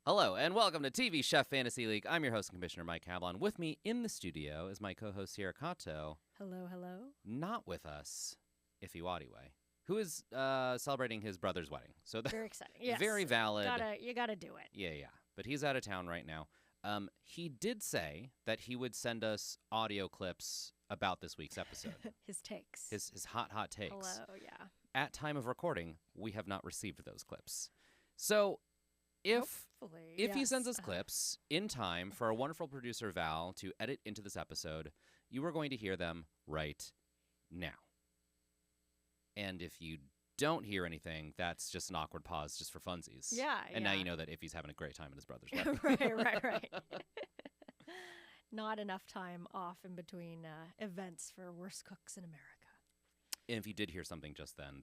Hello, and welcome to TV Chef Fantasy League. I'm your host and commissioner, Mike Hablon. With me in the studio is my co-host, Sierra Kato. Hello, hello. Not with us, Ife Wadiwe, who is celebrating his brother's wedding. So Very exciting. Yes. very valid. You gotta do it. Yeah. But he's out of town right now. He did say that he would send us audio clips about this week's episode. His takes. His hot takes. Hello, yeah. At time of recording, we have not received those clips. So if he sends us clips in time for our wonderful producer Val to edit into this episode, you are going to hear them right now. And if you don't hear anything, that's just an awkward pause just for funsies. Yeah. And now you know that Iffy's having a great time at his brother's wedding. Right. Not enough time off in between events for worst cooks in America. And if you did hear something just then,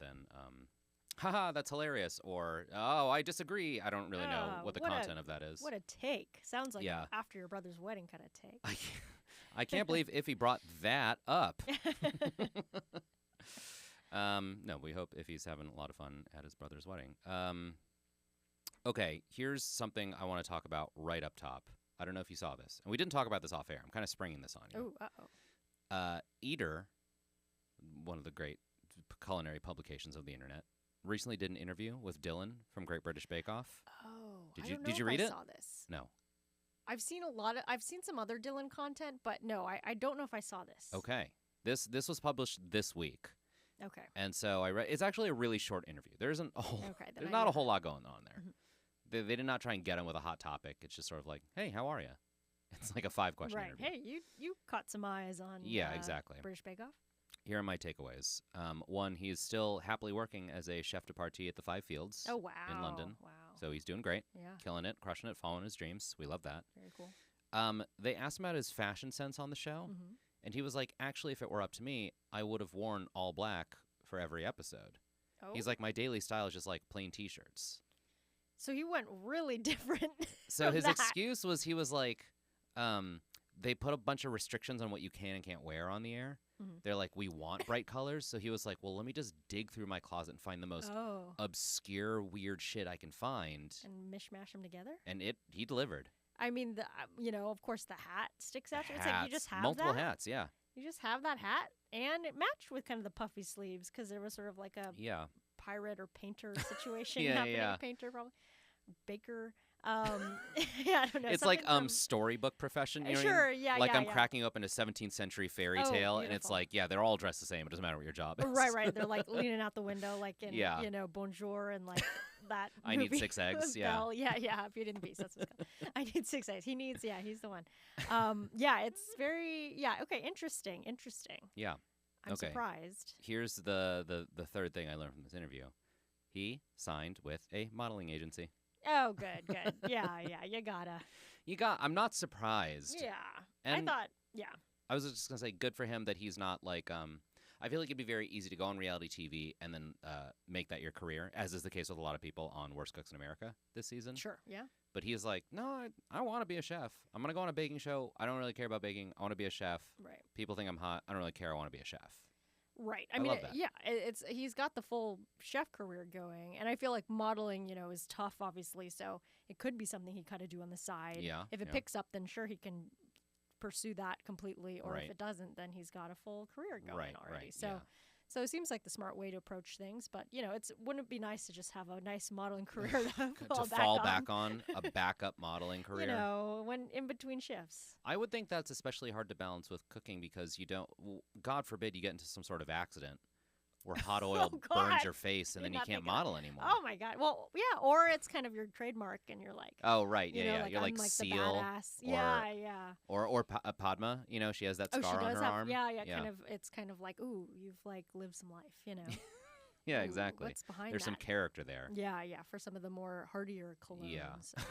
haha, that's hilarious. Or, oh, I disagree. I don't really know what the content of that is. What a take. Sounds like after your brother's wedding kind of take. I can't believe Iffy brought that up. No, we hope Iffy's having a lot of fun at his brother's wedding. Okay, here's something I want to talk about right up top. I don't know if you saw this. And we didn't talk about this off air. I'm kind of springing this on you. Oh, uh-oh. Eater, one of the great culinary publications of the internet, recently did an interview with Dylan from Great British Bake Off. Oh, Did you read it? I saw this. No. I've seen some other Dylan content, but no, I don't know if I saw this. Okay. This was published this week. Okay. And so I read. It's actually a really short interview. There's not a whole lot going on there. Mm-hmm. They did not try and get him with a hot topic. It's just sort of like, hey, how are you? It's like a 5-question interview. Hey, you caught some eyes on exactly. British Bake Off? Here are my takeaways. One, he's still happily working as a chef de partie at the Five Fields in London. Wow. So he's doing great. Yeah. Killing it, crushing it, following his dreams. We love that. Very cool. They asked him about his fashion sense on the show. Mm-hmm. And he was like, actually, if it were up to me, I would have worn all black for every episode. Oh. He's like, my daily style is just like plain T-shirts. So he went really different. So his that. excuse was he was like, they put a bunch of restrictions on what you can and can't wear on the air. Mm-hmm. They're like, we want bright colors. So he was like, well, let me just dig through my closet and find the most obscure, weird shit I can find. And mishmash them together? And he delivered. I mean, of course, the hat sticks out. It's like you just have multiple that. hats, yeah. You just have that hat, and it matched with kind of the puffy sleeves because there was sort of like a pirate or painter situation happening. Yeah. Painter, probably. Baker. I don't know. It's like storybook profession. You know sure, what I mean? I'm yeah. cracking open a 17th century fairy tale, and it's like, they're all dressed the same. It doesn't matter what your job is. Right. They're like leaning out the window, like in Bonjour and like that. I need 6 eggs. Yeah. Belle. Yeah. Beauty and the Beast. That's what's called. I need 6 eggs. He's the one. It's very Okay, interesting. Yeah. I'm surprised. Here's the third thing I learned from this interview. He signed with a modeling agency. Oh, good. Yeah, you gotta. I'm not surprised. Yeah. And I thought, I was just going to say good for him that he's not like, I feel like it'd be very easy to go on reality TV and then make that your career, as is the case with a lot of people on Worst Cooks in America this season. Sure, yeah. But he's like, no, I want to be a chef. I'm going to go on a baking show. I don't really care about baking. I want to be a chef. Right. People think I'm hot. I don't really care. I want to be a chef. Right. I love that. He's got the full chef career going, and I feel like modeling, is tough, obviously. So it could be something he kind of do on the side. Yeah. If it picks up, then sure he can pursue that completely, or Right. if it doesn't, then he's got a full career going already. Right. So it seems like the smart way to approach things, but wouldn't it be nice to just have a nice modeling career to fall back on a backup modeling career? When in between shifts. I would think that's especially hard to balance with cooking because God forbid you get into some sort of accident where hot oil burns your face and then you can't model anymore. Oh my God. Well, yeah, or it's kind of your trademark and you're like, oh right, yeah. Like, You're like the Seal, badass. Yeah. Or Padma, she has that scar on her arm. Yeah. Kind of. It's kind of like, ooh, you've like lived some life, Yeah, exactly. What's behind There's that? some character there. Yeah. For some of the more hardier colognes, Yeah. I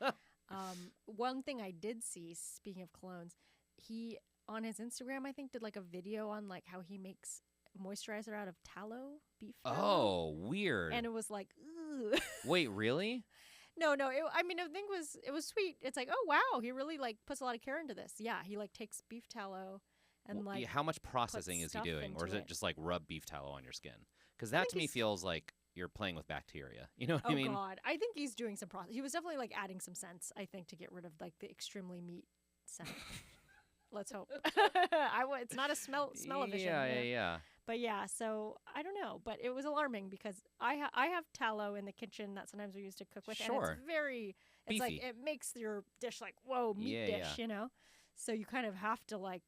would imagine. One thing I did see, speaking of colognes, he on his Instagram, I think, did like a video on like how he makes moisturizer out of tallow, beef tallow. Oh, weird. And it was like, ugh. Wait, really? No. I think it was sweet. It's like, oh wow, he really like puts a lot of care into this. Yeah, he like takes beef tallow and like. How much processing is he doing, or is it just like rub beef tallow on your skin? Because that to me feels like you're playing with bacteria. You know what Oh I mean? God, I think he's doing some process. He was definitely like adding some scents, I think, to get rid of like the extremely meat scent. Let's hope. It's not a smell-o-vision. Yeah. But yeah, so I don't know, but it was alarming because I have tallow in the kitchen that sometimes we use to cook with, and Sure. it's very, it's like Beefy. it makes your dish like whoa meat dish, Yeah. you know. So you kind of have to like,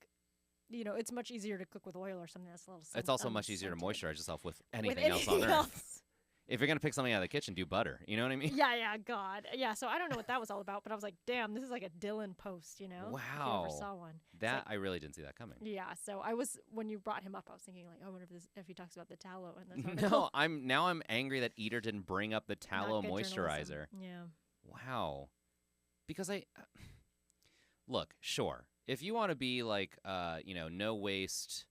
it's much easier to cook with oil or something that's a little. It's also much easier to moisturize yourself with anything with else on anything earth. else. If you're gonna pick something out of the kitchen, do butter. You know what I mean? Yeah, God. Yeah, so I don't know what that was all about, but I was like, damn, this is like a Dylan post, you know? Wow. If you ever saw one. That I really didn't see that coming. Yeah, so when you brought him up, I was thinking like, I wonder if he talks about the tallow in this No, I'm angry that Eater didn't bring up the tallow Not good moisturizer. journalism. Yeah. Wow. Because look, sure. If you want to be like no waste,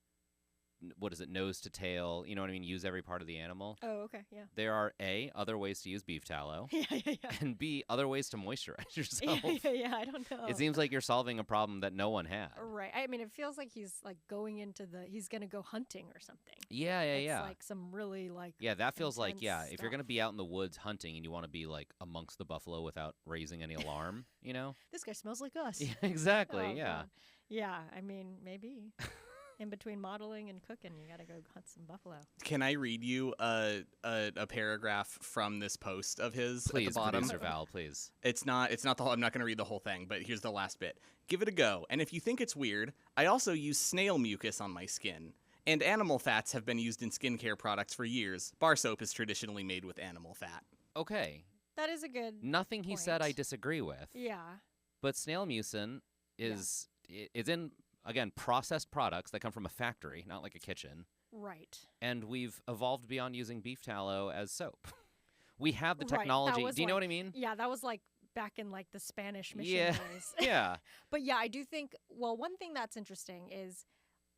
what is it, nose to tail, you know what I mean, use every part of the animal. Oh, okay, yeah. There are A, other ways to use beef tallow. Yeah. And B, other ways to moisturize yourself. Yeah, I don't know. It seems like you're solving a problem that no one had. Right. I mean, it feels like he's like going into he's going to go hunting or something. Yeah. It's like some really like Yeah, that feels like, intense if you're going to stuff. be out in the woods hunting and you want to be like amongst the buffalo without raising any alarm, you know? This guy smells like us. Yeah, exactly, Oh, yeah. God. Yeah, I mean, maybe. In between modeling and cooking, you got to go hunt some buffalo. Can I read you a paragraph from this post of his Please, at the bottom? Producer Val, please. It's not the whole. I'm not going to read the whole thing, but here's the last bit. Give it a go, and if you think it's weird, I also use snail mucus on my skin. And animal fats have been used in skincare products for years. Bar soap is traditionally made with animal fat. Okay. That is a good Nothing he said I point. disagree with. Yeah. But snail mucin is in, again, processed products that come from a factory, not like a kitchen. Right. And we've evolved beyond using beef tallow as soap. We have the Right, that technology. was Do you know like- what I mean? Yeah, that was like back in like the Spanish mission Yeah. days. Yeah. But yeah, I do think, well, one thing that's interesting is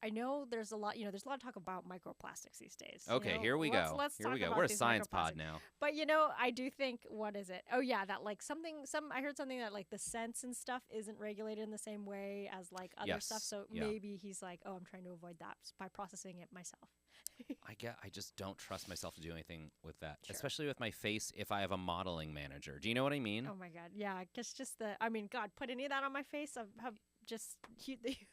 I know there's a lot of talk about microplastics these days. you Okay, know? here we go. Let's Here talk we go. about We're a these science pod microplastics. now. But I do think, what is it? Oh yeah, that like I heard something that like the scents and stuff isn't regulated in the same way as like other stuff. Yes, So yeah. maybe he's like, oh, I'm trying to avoid that by processing it myself. I just don't trust myself to do anything with that, Sure. especially with my face if I have a modeling manager. Do you know what I mean? Oh my God. Yeah. Guess just God, put any of that on my face. I have just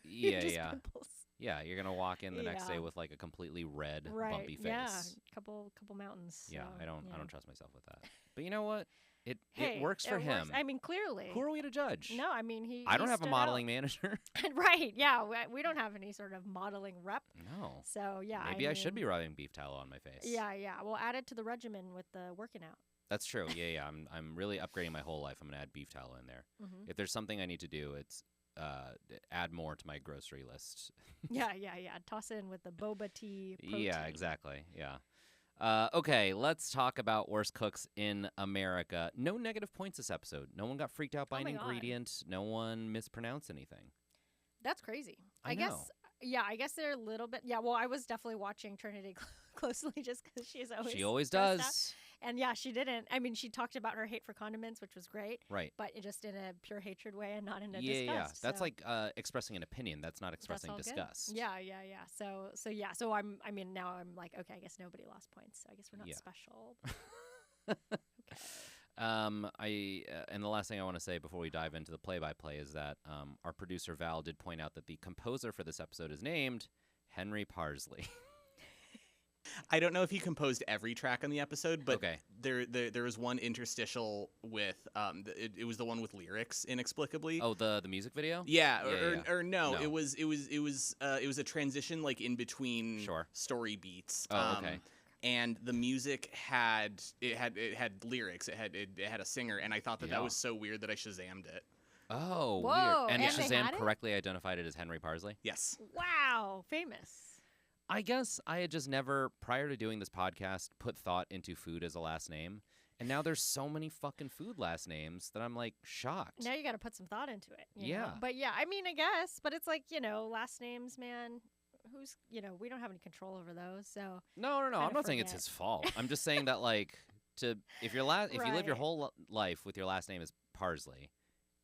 Yeah, just yeah. pimples. Yeah, you're going to walk in the next day Yeah. with like a completely red, Right. bumpy face. Yeah. Couple mountains. Yeah, so, I don't yeah. trust myself with that. But you know what? It Hey, works for it him. I mean, clearly. Who are we to judge? No, I mean I don't he have a stood modeling manager. out. Right. Yeah. We don't have any sort of modeling rep. No. So yeah. Maybe I should be rubbing beef tallow on my face. Yeah. We'll add it to the regimen with the working out. That's true. Yeah. I'm really upgrading my whole life. I'm gonna add beef tallow in there. Mm-hmm. If there's something I need to do, it's add more to my grocery list. Yeah. Toss in with the boba tea. Protein. Yeah, exactly. Yeah. Okay, let's talk about worst cooks in America. No negative points this episode. No one got freaked out by Oh an my God. ingredient. No one mispronounced anything. That's crazy. I guess. know. Yeah, I guess they're a little bit. Yeah, well, I was definitely watching Trinity closely just because She always stressed out. does. And yeah, she didn't. I mean, she talked about her hate for condiments, which was great, Right. but just in a pure hatred way and not in a Yeah. disgust. That's so like expressing an opinion. That's not that's expressing all good. disgust. Yeah. So now I'm like, okay, I guess nobody lost points. So I guess we're not Yeah. special. Okay. And the last thing I want to say before we dive into the play-by-play is that our producer Val did point out that the composer for this episode is named Henry Parsley. I don't know if he composed every track on the episode, but Okay. there was one interstitial with it was the one with lyrics inexplicably. Oh, the music video? Yeah, Yeah. or no, No. it was a transition like in between Sure. story beats. Oh, okay. And the music had lyrics. It had a singer, and I thought that Yeah. was so weird that I Shazammed it. Oh, Whoa, weird. And and they Shazam had it? correctly identified it as Henry Parsley? Yes. Wow, famous. I guess I had just never, prior to doing this podcast, put thought into food as a last name. And now there's so many fucking food last names that I'm like shocked. Now you got to put some thought into it. you know? Yeah. But yeah, I mean, I guess, but it's like, last names, man. We don't have any control over those. So No. Kinda I'm not saying it's forget. his fault. I'm just saying that if you live your Right. whole life with your last name as Parsley,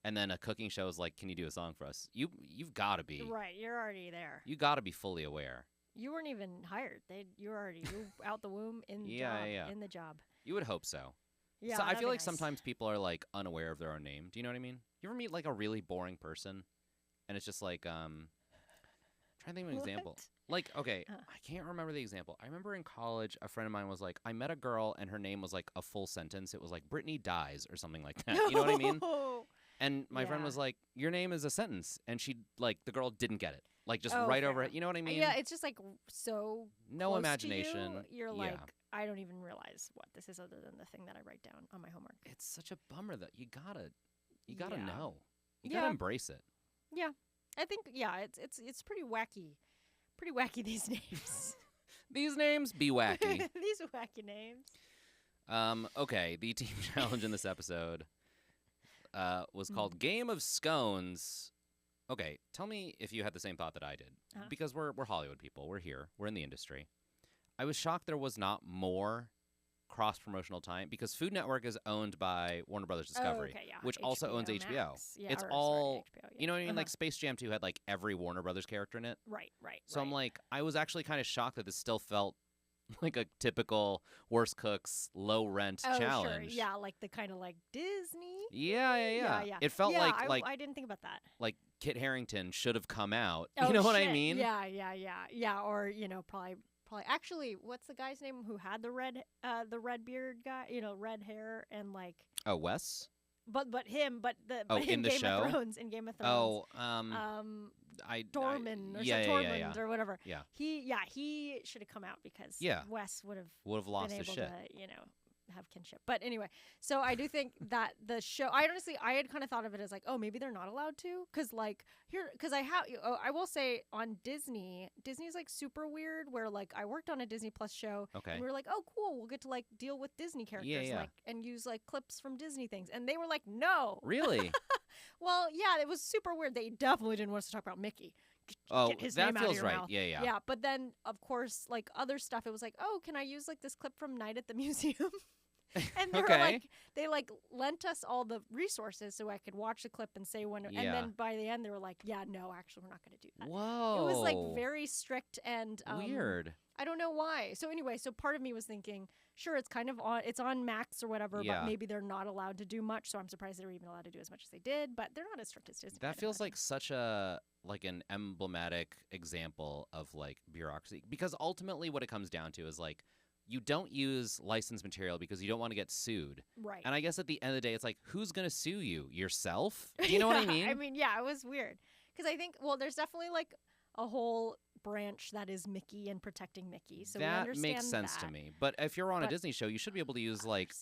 and then a cooking show is like, can you do a song for us? You've got to be. right, you're already there. You got to be fully aware. You weren't even hired. You were out the womb in the job. In the job. You would hope so. Yeah. So I feel like nice. sometimes people are like unaware of their own name. Do you know what I mean? You ever meet like a really boring person, and it's just like trying to think of an example. Like, okay, I can't remember the example. I remember in college, a friend of mine was like, I met a girl, and her name was like a full sentence. It was like Brittany dies or something like that. You know what I mean? And my friend was like, your name is a sentence, and she like the girl didn't get it. Like just right over it. You know what I mean? Yeah, it's just like so no imagination. To you. You're like, I don't even realize what this is other than the thing that I write down on my homework. It's such a bummer that you gotta know. You gotta embrace it. Yeah. I think it's pretty wacky. Pretty wacky these names. These names be wacky. These wacky names. Okay, the team challenge in this episode was called Game of Scones. Okay, tell me if you had the same thought that I did. Because we're Hollywood people. We're here. We're in the industry. I was shocked there was not more cross-promotional time because Food Network is owned by Warner Brothers Discovery, which also owns HBO. Max. Yeah, it's all, HBO, you know what I mean? Like Space Jam 2 had like every Warner Brothers character in it. Right. So I'm like, I was actually kind of shocked that this still felt like a typical Worst Cooks low rent challenge. Sure. Yeah, like the kind of like Disney. Yeah. It felt like I didn't think about that. Like Kit Harington should have come out. You know what I mean? Yeah. Or probably. Actually, what's the guy's name who had the red beard guy? Red hair and like. Oh, Wes. But in the Game show? of Thrones, in Game of Thrones. Dorman or Tormund or whatever. Yeah. He should have come out because Wes would have lost been his able shit. to, have kinship. But anyway, so I do think that the show, I had kind of thought of it as like, oh, maybe they're not allowed to, because I will say on Disney's like super weird, where like I worked on a Disney Plus show, and we were like, oh cool, we'll get to like deal with Disney characters, like and use like clips from Disney things, and they were like, no, really. Well, yeah, it was super weird. They definitely didn't want us to talk about Mickey. Get his name that feels out of your right. mouth. Yeah. But then, of course, like other stuff, it was like, oh, can I use like this clip from Night at the Museum? And they were like, they like lent us all the resources so I could watch the clip and say when. And then by the end, they were like, yeah, no, actually, we're not going to do that. Whoa. It was like very strict and weird. I don't know why. So anyway, part of me was thinking, sure, it's kind of it's on Max or whatever, but maybe they're not allowed to do much. So I'm surprised they were even allowed to do as much as they did. But they're not as strict as Disney. That feels like such an emblematic example of like bureaucracy, because ultimately what it comes down to is like, you don't use licensed material because you don't want to get sued. Right. And I guess at the end of the day, it's like, who's going to sue you? Yourself? Do you know what I mean? I mean, yeah, it was weird. Because I think, there's definitely like a whole branch that is Mickey and protecting Mickey. So that we understand makes sense to me. But if you're on a Disney show, you should be able to use like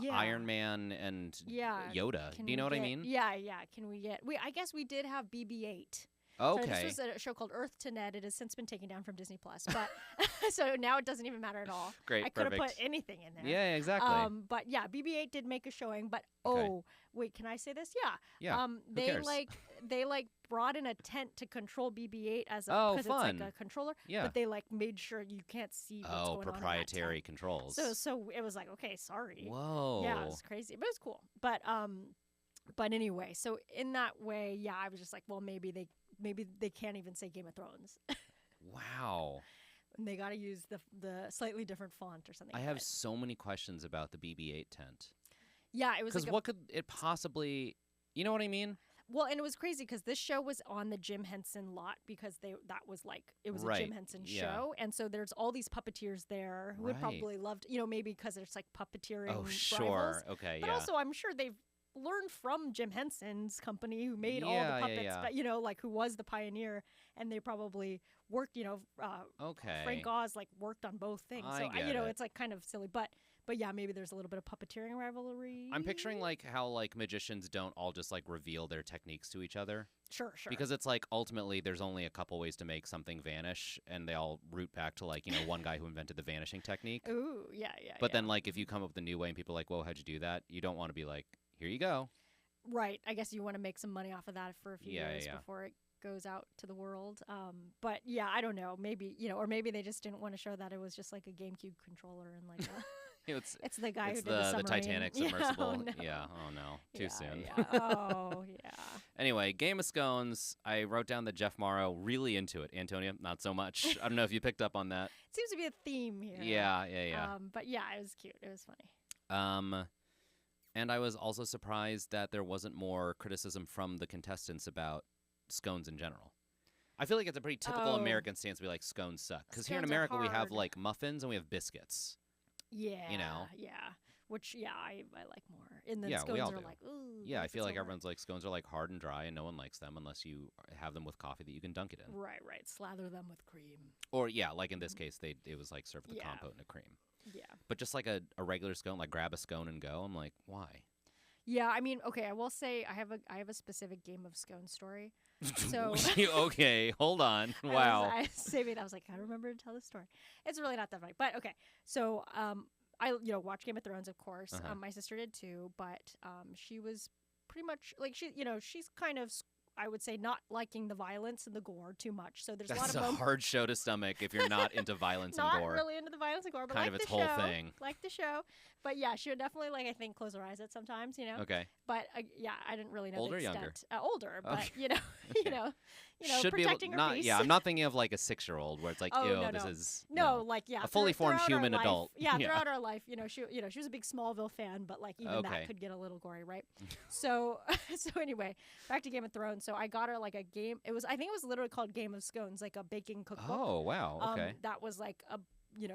Iron Man and Yoda. Do you know what I mean? Yeah. Can we get... I guess we did have BB-8. Okay. So this was a show called Earth to Ned. It has since been taken down from Disney Plus, but so now it doesn't even matter at all. Great, I could have put anything in there. Yeah, exactly. But yeah, BB-8 did make a showing. But wait, can I say this? Yeah. They cares? they brought in a tent to control BB-8 as because it's like a controller. Yeah. But they made sure you can't see what's going on. Proprietary controls. So it was like, okay, sorry. Whoa. Yeah, it was crazy, but it was cool. But anyway, so in that way, I was just like, well, maybe they can't even say Game of Thrones. Wow. And they got to use the slightly different font or something. I have so many questions about the BB-8 tent. Yeah, it was because what could it possibly? You know what I mean? Well, and it was crazy because this show was on the Jim Henson lot because it was a Jim Henson show, and so there's all these puppeteers there who would probably loved, maybe because there's like puppeteering. Oh, sure, rivals. Okay, but also I'm sure they've learned from Jim Henson's company who made all the puppets, but like who was the pioneer, and they probably worked. Frank Oz worked on both things, it's like kind of silly, but yeah, maybe there's a little bit of puppeteering rivalry. I'm picturing how magicians don't all just reveal their techniques to each other. Sure. Because it's ultimately there's only a couple ways to make something vanish, and they all root back to one guy who invented the vanishing technique. Ooh, yeah. But then if you come up with a new way and people are like, whoa, how'd you do that? You don't want to be like, here you go. Right. I guess you want to make some money off of that for a few years before it goes out to the world. But yeah, I don't know. Maybe, or maybe they just didn't want to show that it was just like a GameCube controller and it's the guy who did the Titanic submersible. Oh, no. Yeah. Oh no. Too soon. Yeah. Oh yeah. Anyway, Game of Scones. I wrote down that Jeff Morrow really into it. Antonia, not so much. I don't know if you picked up on that. Seems to be a theme here. Yeah. But yeah, it was cute. It was funny. And I was also surprised that there wasn't more criticism from the contestants about scones in general. I feel like it's a pretty typical American stance to be like, scones suck. Because here in America, we have like muffins and we have biscuits. Yeah. You know? Yeah. Which, I like more. And then Yeah, scones we all are do. like, ooh. Yeah, I feel like over. everyone's like, scones are like hard and dry and no one likes them unless you have them with coffee that you can dunk it in. Right. Slather them with cream. Or, yeah, like in this case, it was like served with Yeah. compote and a cream. Yeah. But just like a regular scone, like grab a scone and go, I'm like, why? Yeah, I mean, okay, I will say I have a specific game of scone story. So Okay, hold on. Wow. I was saving. I was like, I remember to tell this story. It's really not that funny, but okay. So I watch Game of Thrones, of course. Uh-huh. My sister did too, but she was pretty much like she's kind of, I would say, not liking the violence and the gore too much. So there's a lot That's of a hard show to stomach if you're not into violence and not gore. really into the violence and gore, but Kind like of its the whole show, thing. like the show. But yeah, she would definitely I think close her eyes at sometimes, Okay. But yeah, I didn't really know Older or the younger? extent. Older, but Okay. you know, protecting her peace. Yeah, I'm not thinking of like a 6-year-old where it's like, Oh, ew, no, this no. is No, like a fully formed throughout our human life- adult. Yeah, Yeah. throughout our life, she was a big Smallville fan, but like even Okay. that could get a little gory, right? so anyway, back to Game of Thrones. So I got her like a game. I think it was literally called Game of Scones, like a baking cookbook. Oh, wow. Okay. That was like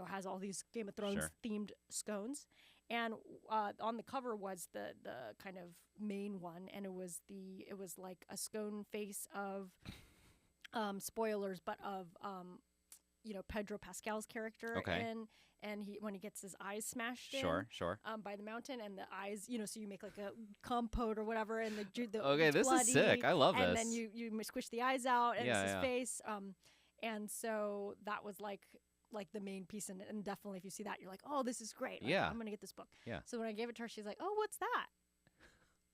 has all these Game of Thrones Sure. themed scones. And on the cover was the kind of main one, and it was like a scone face of spoilers, but of Pedro Pascal's character, Okay. and when he gets his eyes smashed in, Sure. by the mountain, and the eyes, so you make like a compote or whatever, and the Okay, it's this bloody, is sick. I love and this. then you squish the eyes out, and it's his Yeah. face, and so that was like the main piece, and definitely if you see that, you're like, oh, this is great. Like, Yeah. I'm gonna get this book. Yeah. So when I gave it to her, she's like, oh, what's that?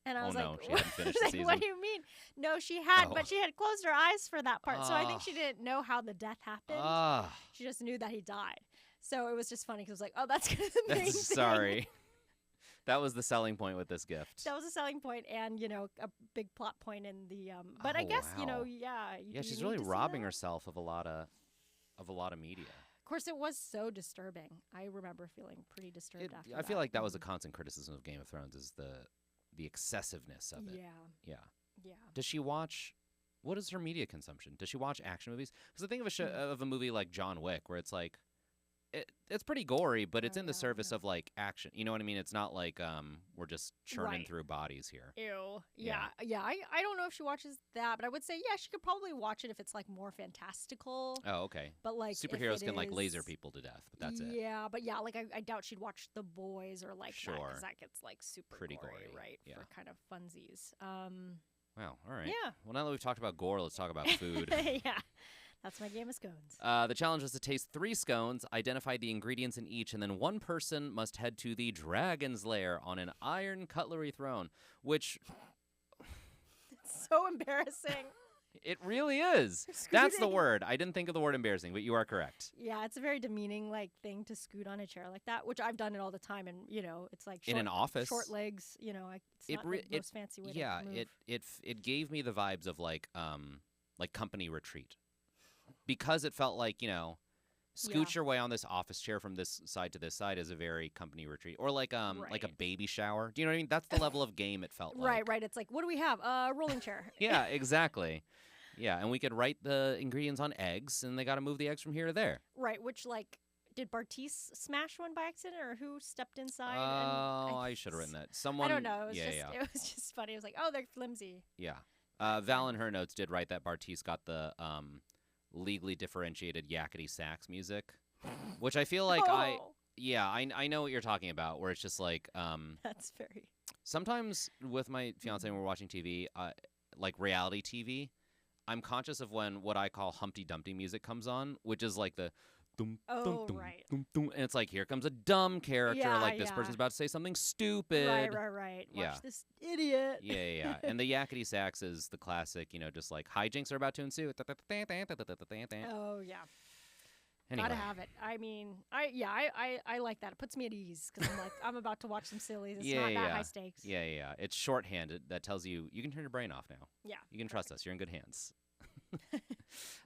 And I Oh, was no, like, she hadn't finished the like, what season. do you mean? No, she had, Oh. but she had closed her eyes for that part. So I think she Ah. didn't know how the death happened. Ah, She just knew that he died. So it was just funny because it was like, oh, that's kind of the main that's thing. sorry. That was the selling point with this gift. That was a selling point, and a big plot point in the. But I Oh, guess wow. yeah. Yeah, do she's you really need to see robbing that? herself of a lot of media. Of course, it was so disturbing. I remember feeling pretty disturbed after. I feel like that was a Mhm. constant criticism of Game of Thrones is the excessiveness of it. Yeah. Yeah. Does she watch? What is her media consumption? Does she watch action movies? Because I think of a movie like John Wick, where it's like, it's pretty gory, but it's Oh, in the yeah, service yeah. of like action. You know what I mean? It's not like we're just churning Right. through bodies here. Ew. Yeah. Yeah. I don't know if she watches that, but I would say she could probably watch it if it's like more fantastical. Oh, okay. But like if Superheroes it can like laser is- people to death, but that's it. Yeah, but like I doubt she'd watch The Boys or like that, Sure. because that gets like super Pretty gory, gory, right? yeah. For kind of funsies. Wow. All right. Yeah. Well, now that we've talked about gore, let's talk about food. Yeah, that's my game of scones. The challenge was to taste 3 scones, identify the ingredients in each, and then one person must head to the dragon's lair on an iron cutlery throne, which It's so embarrassing. it really is. That's the Scooting. word. I didn't think of the word embarrassing, but you are correct. Yeah, it's a very demeaning thing to scoot on a chair like that, which I've done it all the time, and it's like In an office. short legs. It's It not re- the most fancy way Yeah, to move. it gave me the vibes of like company retreat, because it felt like scoot your way on this office chair from this side to this side is a very company retreat, or like a Right. baby shower. Do you know what I mean? That's the level of game it felt like. Right. It's like, what do we have? Rolling chair. Yeah, exactly. Yeah, and we could write the ingredients on eggs, and they got to move the eggs from here to there. Right, which did Bartiz smash one by accident, or who stepped inside? Oh, I should have written that. Someone. I don't know. It was yeah. it was just funny. It was like, oh, they're flimsy. Yeah. Val in her notes did write that Bartiz got the legally differentiated yakety sax music, which I feel like Oh, I know what you're talking about, where it's just like that's very. sometimes with my fiance when we're watching TV, like reality TV, I'm conscious of when what I call Humpty Dumpty music comes on, which is like the dum, Oh, dum, right. dum, dum, and it's like, here comes a dumb character, Yeah, like this yeah. person's about to say something stupid. Right. Watch Yeah. this idiot. Yeah. And the yakety sax is the classic, just like hijinks are about to ensue. Oh yeah. Anyway. Gotta have it. I mean, I like that. It puts me at ease because I'm like, I'm about to watch some sillies. It's not that high stakes. Yeah. It's shorthanded. That tells you can turn your brain off now. Yeah. You can trust us. You're in good hands.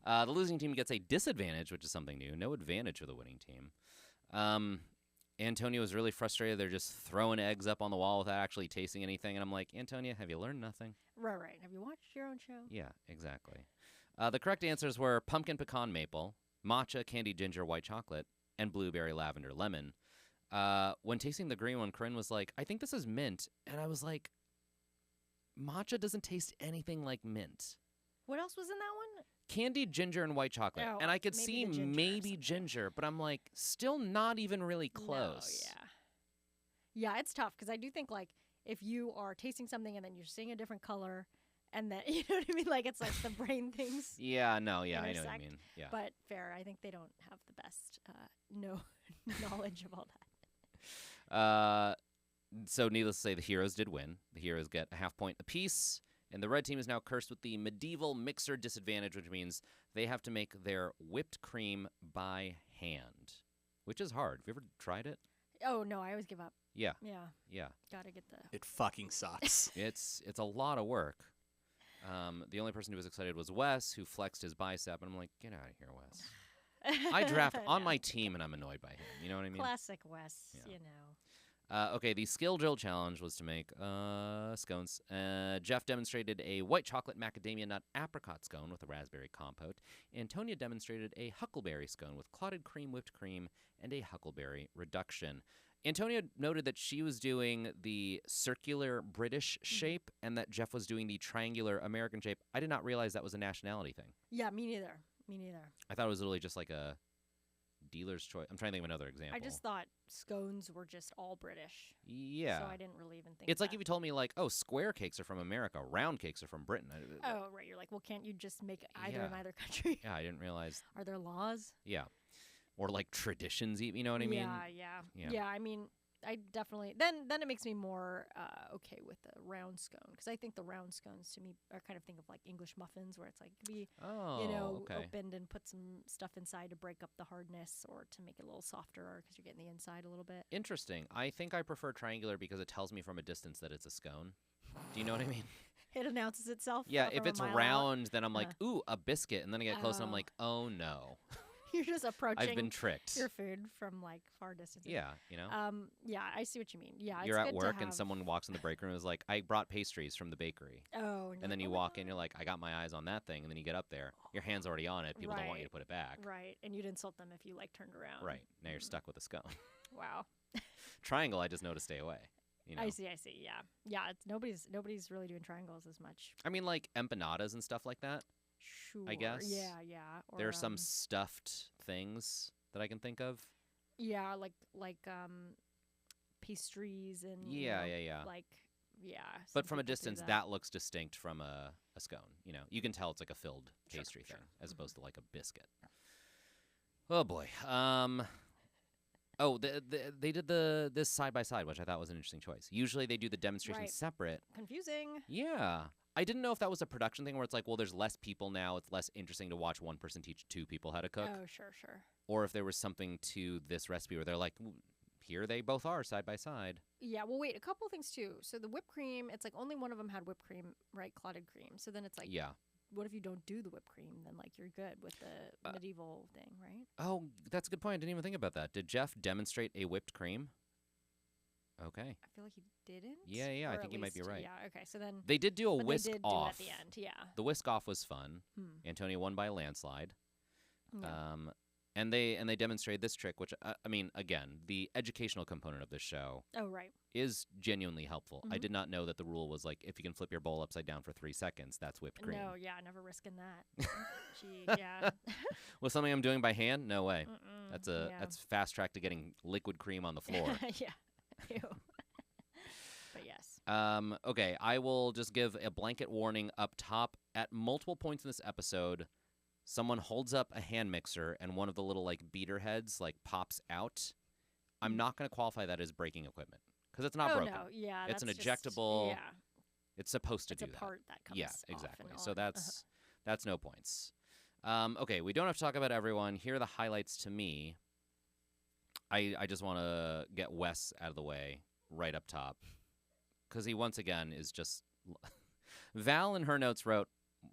The losing team gets a disadvantage, which is something new. No advantage for the winning team. Antonia was really frustrated. They're just throwing eggs up on the wall without actually tasting anything. And I'm like, Antonia, have you learned nothing? Right. Have you watched your own show? Yeah, exactly. The correct answers were pumpkin pecan maple, matcha candied ginger white chocolate, and blueberry lavender lemon. When tasting the green one, Corinne was like, I think this is mint. And I was like, matcha doesn't taste anything like mint. What else was in that one? Candied ginger and white chocolate. Oh, and I could maybe see the ginger or maybe something. ginger, but I'm like, still not even really close. No, yeah, it's tough because I do think like if you are tasting something and then you're seeing a different color and then, you know what I mean? Like it's like the brain things. Yeah, no, yeah, I know what intersect. you mean. Yeah. But fair, I think they don't have the best knowledge of all that. So needless to say, the heroes did win. The heroes get a half point apiece. And the red team is now cursed with the medieval mixer disadvantage, which means they have to make their whipped cream by hand, which is hard. Have you ever tried it? Oh, no, I always give up. Yeah. Yeah. Gotta get the... It fucking sucks. It's a lot of work. The only person who was excited was Wes, who flexed his bicep, and I'm like, get out of here, Wes. I draft on my team, and I'm annoyed by him. You know what I mean? Classic Wes, Yeah. you know. Okay, the skill drill challenge was to make scones. Jeff demonstrated a white chocolate macadamia nut apricot scone with a raspberry compote. Antonia demonstrated a huckleberry scone with clotted cream, whipped cream, and a huckleberry reduction. Antonia noted that she was doing the circular British shape and that Jeff was doing the triangular American shape. I did not realize that was a nationality thing. Yeah, me neither. I thought it was literally just like a dealer's choice. I'm trying to think of another example. I just thought scones were just all British. Yeah. So I didn't really even think It's like that. if you told me, like, oh, square cakes are from America, round cakes are from Britain. Oh, right. You're like, well, can't you just make either Yeah. in either country? Yeah, I didn't realize. Are there laws? Yeah. Or like traditions, you know what I mean? Yeah. Yeah. I mean, I definitely then it makes me more okay with the round scone because I think the round scones to me are kind of think of like English muffins where it's like be Okay. opened and put some stuff inside to break up the hardness or to make it a little softer because you're getting the inside a little bit. Interesting. I think I prefer triangular because it tells me from a distance that it's a scone. Do you know what I mean? It announces itself. Yeah, from if a it's mile round, then I'm Uh-huh. like, ooh, a biscuit. And then I get close and I'm Oh. like, oh no. out. You're just approaching I've been tricked. your food from like far distances. Yeah, you know? Yeah, I see what you mean. Yeah, You're it's at good to work and have- someone walks in the break room and is like, I brought pastries from the bakery. Oh, And then you walk in, you're like, I got my eyes on that thing. And then you get up there, your hand's already on it. People don't want you to put it back. right, and you'd insult them if you like turned around. Right. Now you're stuck with a scone. Wow. Triangle, I just know to stay away. You know? I see. Yeah. It's nobody's really doing triangles as much. I mean, like empanadas and stuff like that. Sure. guess. Yeah. Or, There are some stuffed things that I can think of. Yeah, like pastries and you Yeah, know, yeah. Like yeah. But some from a people do distance, that looks distinct from a scone. You know, you can tell it's like a filled Sure, pastry sure. thing as opposed to like a biscuit. Oh boy. Oh, they did this side by side, which I thought was an interesting choice. Usually they do the demonstration Right. separate. confusing. Yeah. I didn't know if that was a production thing where it's like, well, there's less people now. It's less interesting to watch one person teach two people how to cook. Oh, sure. Or if there was something to this recipe where they're like, here they both are side by side. Yeah, well, wait, a couple things too. So the whipped cream, it's like only one of them had whipped cream, right? Clotted cream. So then it's like, Yeah. what if you don't do the whipped cream? Then like you're good with the medieval thing, right? Oh, that's a good point. I didn't even think about that. Did Jeff demonstrate a whipped cream? Okay. I feel like he didn't. Yeah, I Or think at you might be least- right. Yeah, okay. So then They did do a but whisk they did off. do it at the end. Yeah. The whisk off was fun. Antonia won by a landslide. And they demonstrated this trick, which I mean, again, the educational component of this show Oh, right. is genuinely helpful. I Mhm. did not know that the rule was like if you can flip your bowl upside down for 3 seconds, that's whipped cream. No, yeah, never risking that. Gee, yeah. With something I'm doing by hand, no way. Mm-mm, That's fast track to getting liquid cream on the floor. yeah. Ew. But yes. Okay, I will just give a blanket warning up top. At multiple points in this episode, someone holds up a hand mixer and one of the little like beater heads like pops out. I'm not going to qualify that as braking equipment because it's not broken. No, yeah. It's an that's just- ejectable. Yeah. It's supposed to It's do a that. part that comes Yeah, off exactly. and So on. that's no points. Okay, we don't have to talk about everyone. Here are the highlights to me. I just want to get Wes out of the way right up top. Because he, once again, is just... Val in her notes wrote,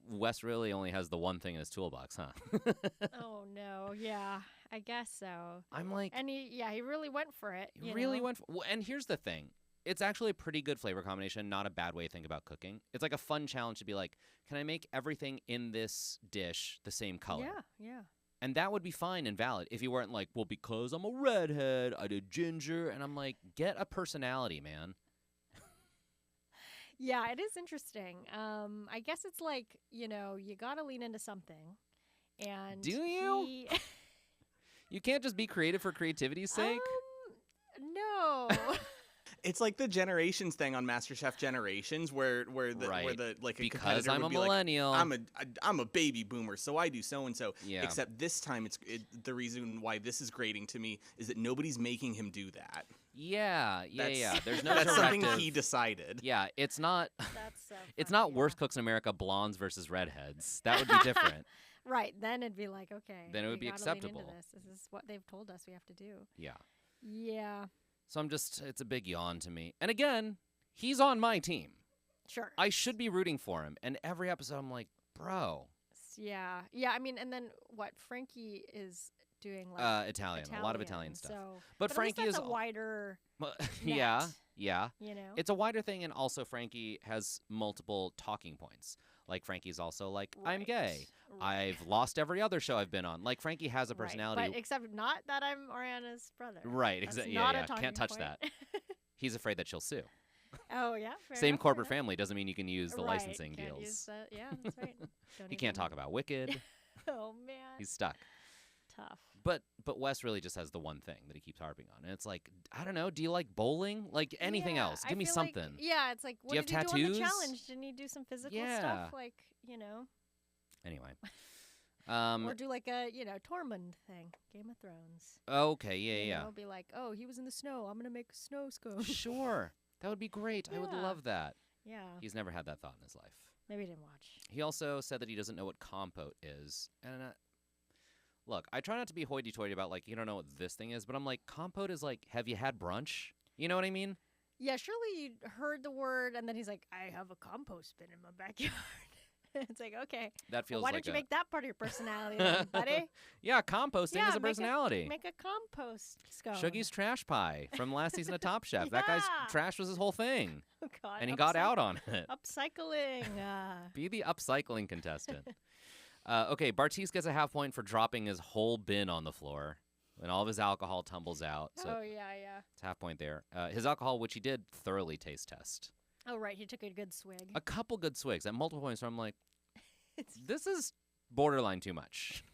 Wes really only has the one thing in his toolbox, huh? Oh, no. Yeah, I guess so. I'm like... And he really went for it. He really went for... Well, and here's the thing. It's actually a pretty good flavor combination, not a bad way to think about cooking. It's like a fun challenge to be like, can I make everything in this dish the same color? Yeah. And that would be fine and valid if you weren't like, well, because I'm a redhead, I did ginger. And I'm like, get a personality, man. Yeah, it is interesting. I guess it's like, you got to lean into something. And do you? You can't just be creative for creativity's sake? No. It's like the Generations thing on MasterChef Generations, where the like a because competitor I'm would a be millennial. like, I'm a baby boomer, so I do so and so. Yeah. Except this time, the reason why this is grating to me is that nobody's making him do that. Yeah. There's no that's something directive. he decided. Yeah, it's not. That's so It's funny, not Worst Cooks in America, blondes versus redheads. That would be different. Right. Then it'd be like, okay. Then it would be gotta lean into acceptable. This is what they've told us we have to do. Yeah. Yeah. So it's a big yawn to me. And again, he's on my team. Sure. I should be rooting for him. And every episode, I'm like, bro. Yeah. I mean, and then what? Frankie is doing like Italian. A lot of Italian stuff. So, but Frankie at least is that's a wider. yeah. It's a wider thing, and also Frankie has multiple talking points. Like Frankie's also like, I'm gay. I've lost every other show I've been on. Like Frankie has a personality. Right. But except not that I'm Ariana's brother. Right, exactly. Yeah. Can't touch that. He's afraid that she'll sue. Oh, yeah. Same corporate family doesn't mean you can use the licensing can't deals. Use that. Yeah, that's right. He can't talk about Wicked. Oh, man. He's stuck. Tough. But Wes really just has the one thing that he keeps harping on. And it's like, I don't know, do you like bowling? Like anything else. Give me something. Like, it's like, what do you have did tattoos? do on the challenge? Didn't he do some physical stuff? Like, Anyway. Or do like a, Tormund thing. Game of Thrones. Okay, yeah. Be like, oh, he was in the snow. I'm going to make a snow scone. Sure. That would be great. I would love that. Yeah. He's never had that thought in his life. Maybe he didn't watch. He also said that he doesn't know what compote is. And look, I try not to be hoity-toity about, like, you don't know what this thing is, but I'm like, compote is like, have you had brunch? You know what I mean? Yeah, surely you heard the word, and then he's like, I have a compost bin in my backyard. It's like, okay. That feels why don't you make that part of your personality then, buddy? Yeah, composting is a personality. Make a compost scone. Shuggy's trash pie from last season of Top Chef. That guy's trash was his whole thing. Oh, God. And he got out on it. Upcycling. Be the upcycling contestant. Okay, Bartiz gets a half point for dropping his whole bin on the floor when all of his alcohol tumbles out. So yeah. It's half point there. His alcohol, which he did thoroughly taste test. Oh, right. He took a good swig. A couple good swigs at multiple points where I'm like, this is borderline too much.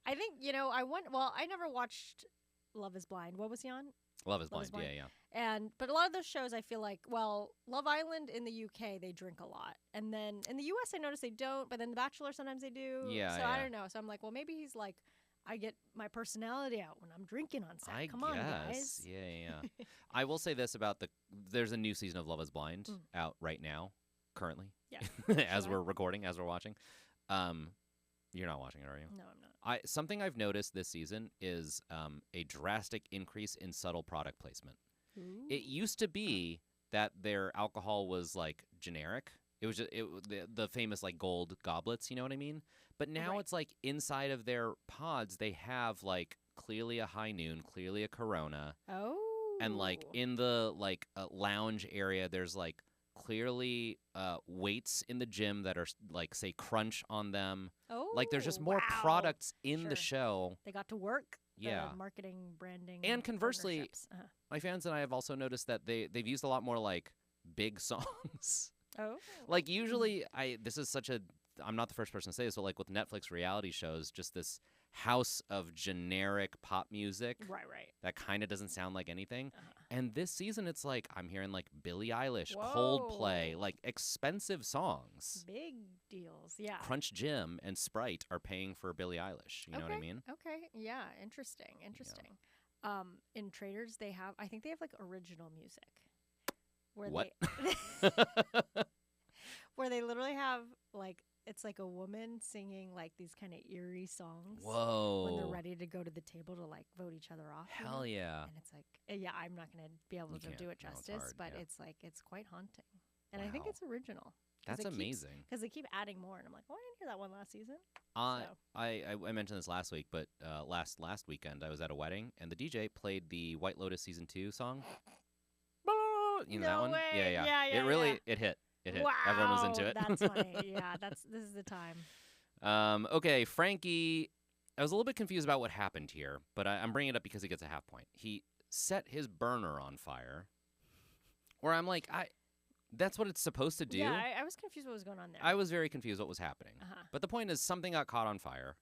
I think, I never watched Love is Blind. What was he on? Love is Blind. Yeah. But a lot of those shows, I feel like, Love Island in the UK, they drink a lot. And then in the US, I notice they don't. But then The Bachelor, sometimes they do. Yeah. So I don't know. So I'm like, well, maybe he's like, I get my personality out when I'm drinking on set. Come on, guys. Yeah. I will say this about there's a new season of Love is Blind out right now, currently. Yeah. As we're recording, as we're watching. You're not watching it, are you? No, I'm not. Something I've noticed this season is a drastic increase in subtle product placement. Ooh. It used to be that their alcohol was like generic. It was just the famous like gold goblets, you know what I mean? But now it's like inside of their pods they have like clearly a High Noon, clearly a Corona. Oh. And like in the like lounge area there's like clearly weights in the gym that are like say Crunch on them. Oh. Like there's just more products in the show. They got to work. Yeah. Marketing, branding. And conversely, my fans and I have also noticed that they've used a lot more like big songs. Oh. Like usually I'm not the first person to say this, but like with Netflix reality shows, just this house of generic pop music. Right. That kind of doesn't sound like anything. Uh-huh. And this season it's like I'm hearing like Billie Eilish, Whoa. Coldplay, like expensive songs. Big deals, yeah. Crunch Gym and Sprite are paying for Billie Eilish. You know what I mean? Okay, yeah, interesting. Yeah. In Traders, I think they have like original music. Where What? Where they literally have like it's like a woman singing like these kind of eerie songs. Whoa. When they're ready to go to the table to like vote each other off. Hell yeah. And it's like, yeah, I'm not going to be able to do it justice, hard, but yeah. it's like, it's quite haunting. And I think it's original. That's amazing. Because they keep adding more, and I'm like, oh, I didn't hear that one last season. I mentioned this last week, but last weekend I was at a wedding, and the DJ played the White Lotus season 2 song. You know that one? Way. Yeah. It really it hit. It hit. Wow, Everyone was into it. That's funny. Yeah, this is the time. Okay, Frankie. I was a little bit confused about what happened here, but I'm bringing it up because he gets a half point. He set his burner on fire, where I'm like, that's what it's supposed to do. Yeah, I was confused what was going on there. I was very confused what was happening. But the point is, something got caught on fire.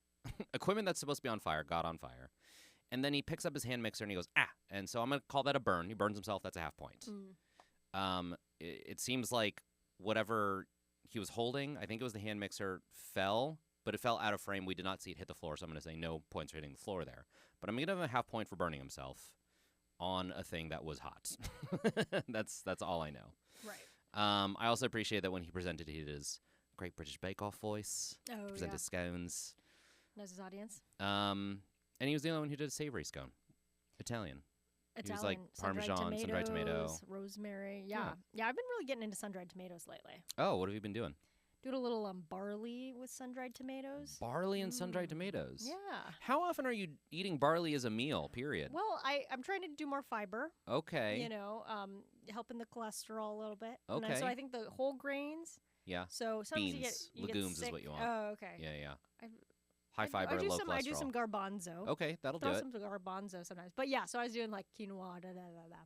Equipment that's supposed to be on fire got on fire. And then he picks up his hand mixer and he goes, ah. And so I'm going to call that a burn. He burns himself. That's a half point. It seems like whatever he was holding, I think it was the hand mixer, fell, but it fell out of frame. We did not see it hit the floor, so I'm going to say no points for hitting the floor there. But I'm going to give him a half point for burning himself on a thing that was hot. That's all I know. Right. I also appreciate that when he presented his Great British Bake Off voice, presented scones. Knows his audience. And he was the only one who did a savory scone. Italian. He was like Parmesan, sun-dried tomato. Rosemary. Yeah. I've been really getting into sun-dried tomatoes lately. Oh, what have you been doing? Doing a little barley with sun-dried tomatoes. Barley and sun-dried tomatoes? Yeah. How often are you eating barley as a meal, period? Well, I'm trying to do more fiber. Okay. You know, helping the cholesterol a little bit. Okay. And so I think the whole grains. Yeah. So sometimes beans, you get legumes sick. is what you want. Oh, okay. Yeah. High fiber, low cholesterol. I do some garbanzo. Okay, that'll do it. Some garbanzo sometimes. But yeah, so I was doing like quinoa,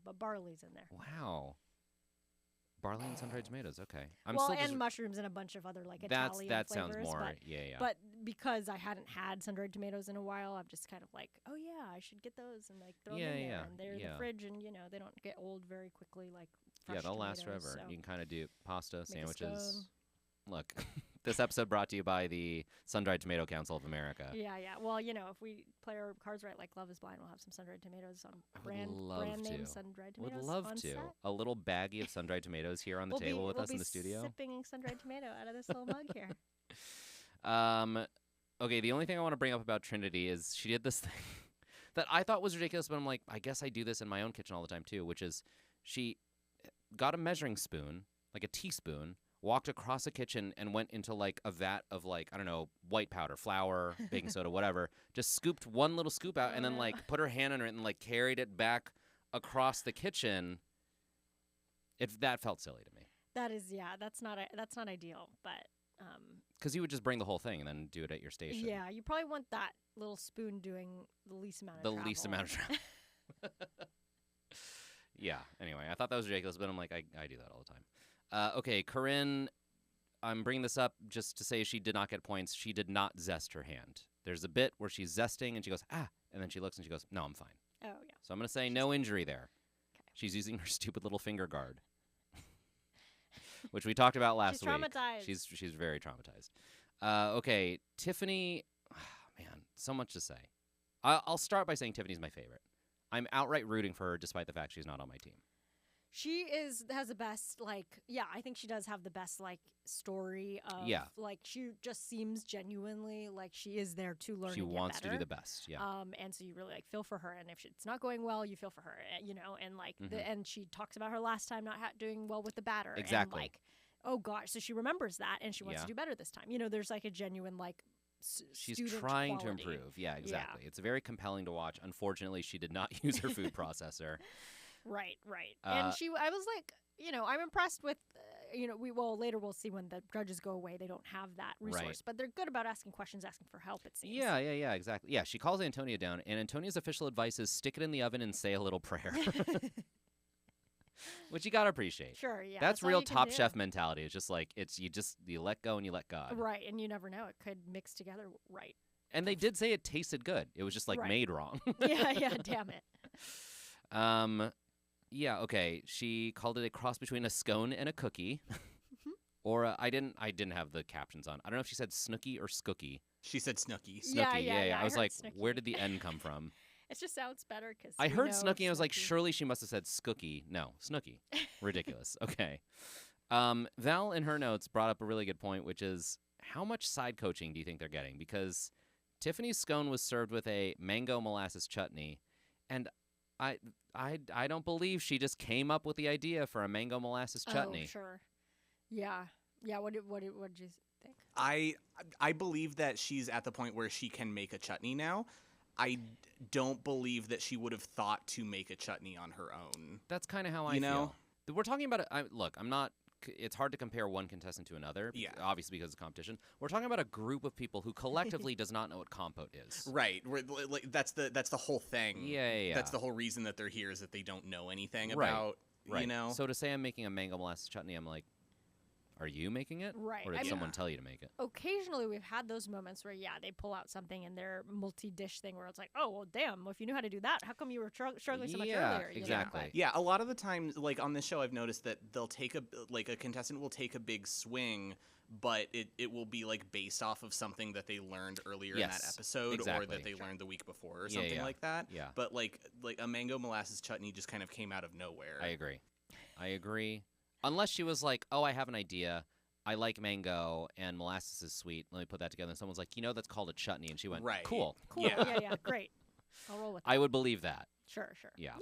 but barley's in there. Wow. Barley and sun-dried tomatoes. Okay. And mushrooms and a bunch of other like Italian flavors. That sounds more. Yeah. But because I hadn't had sun-dried tomatoes in a while, I'm just kind of like, oh yeah, I should get those and like throw them in there. And they're in the fridge, and they don't get old very quickly like fresh they'll last tomatoes, forever. So. You can kind of do pasta, Make sandwiches. Look, this episode brought to you by the Sun-Dried Tomato Council of America. Yeah. Well, if we play our cards right, like Love is Blind, we'll have some sun-dried tomatoes on brand name sun-dried tomatoes. Would love to. Set. A little baggie of sun-dried tomatoes here on the table with us in the studio. Sipping sun-dried tomato out of this little mug here. Okay, the only thing I want to bring up about Trinity is she did this thing that I thought was ridiculous, but I'm like, I guess I do this in my own kitchen all the time too, which is she got a measuring spoon, like a teaspoon, walked across the kitchen and went into like a vat of like, I don't know, white powder, flour, baking soda, whatever. Just scooped one little scoop out and then like put her hand under it and like carried it back across the kitchen. That felt silly to me. That is, that's not ideal, but because you would just bring the whole thing and then do it at your station. Yeah, you probably want that little spoon doing the least amount of travel. The least amount of travel. Yeah. Anyway, I thought that was ridiculous, but I'm like, I do that all the time. Okay, Corinne, I'm bringing this up just to say she did not get points. She did not zest her hand. There's a bit where she's zesting and she goes, ah, and then she looks and she goes, no, I'm fine. Oh, yeah. So I'm going to say no injury there. Okay. She's using her stupid little finger guard, which we talked about last week. She's traumatized. She's very traumatized. Okay, Tiffany, man, so much to say. I'll start by saying Tiffany's my favorite. I'm outright rooting for her despite the fact she's not on my team. She has the best, like, I think she does have the best, like, story of, like, she just seems genuinely like she is there to learn and get better. She wants to do the best, and so you really, like, feel for her, and if it's not going well, you feel for her, and, like, and she talks about her last time not doing well with the batter. Exactly. And, like, oh, gosh, so she remembers that, and she wants to do better this time. There's, like, a genuine, like, she's trying to improve. Yeah, exactly. It's very compelling to watch. Unfortunately, she did not use her food processor. Right. And I was like, I'm impressed with, later we'll see when the judges go away, they don't have that resource, right. But they're good about asking questions, asking for help, it seems. Yeah, exactly. Yeah, she calls Antonia down, and Antonia's official advice is stick it in the oven and say a little prayer. Which you gotta appreciate. Sure, yeah. That's real Top Chef mentality. It's just like, you let go and you let God. Right, and you never know. It could mix together right. And they did say it tasted good. It was just like made wrong. yeah, damn it. Yeah, okay. She called it a cross between a scone and a cookie. Or I didn't have the captions on. I don't know if she said snooky or skooky. She said snooky. Snooky, yeah. I was like, snooky. Where did the N come from? It just sounds better because I heard snooky and I was like, surely she must have said skooky. No, snooky. Ridiculous. Okay. Val in her notes brought up a really good point, which is how much side coaching do you think they're getting? Because Tiffany's scone was served with a mango molasses chutney, and I don't believe she just came up with the idea for a mango molasses chutney. Oh, sure. Yeah. Yeah, what did you think? I believe that she's at the point where she can make a chutney now. I don't believe that she would have thought to make a chutney on her own. That's kind of how I feel. We're talking about it. Look, I'm not. It's hard to compare one contestant to another, obviously because of competition. We're talking about a group of people who collectively does not know what compote is. Right. That's the whole thing. Yeah. That's the whole reason that they're here is that they don't know anything about, right. you know? So to say I'm making a mango molasses chutney, I'm like, are you making it? Right. Or did someone tell you to make it? Occasionally we've had those moments where, they pull out something in their multi-dish thing where it's like, oh, well, damn, well, if you knew how to do that, how come you were struggling so much earlier? Exactly. Yeah, a lot of the times, like on this show, I've noticed that they'll take a contestant will take a big swing, but it will be like based off of something that they learned earlier in that episode or that they learned the week before or something like that. Yeah. But like a mango molasses chutney just kind of came out of nowhere. I agree. Unless she was like, oh, I have an idea. I like mango and molasses is sweet. Let me put that together. And someone's like, that's called a chutney. And she went, cool. Yeah, great. I'll roll with that. I would believe that. Sure. Yeah.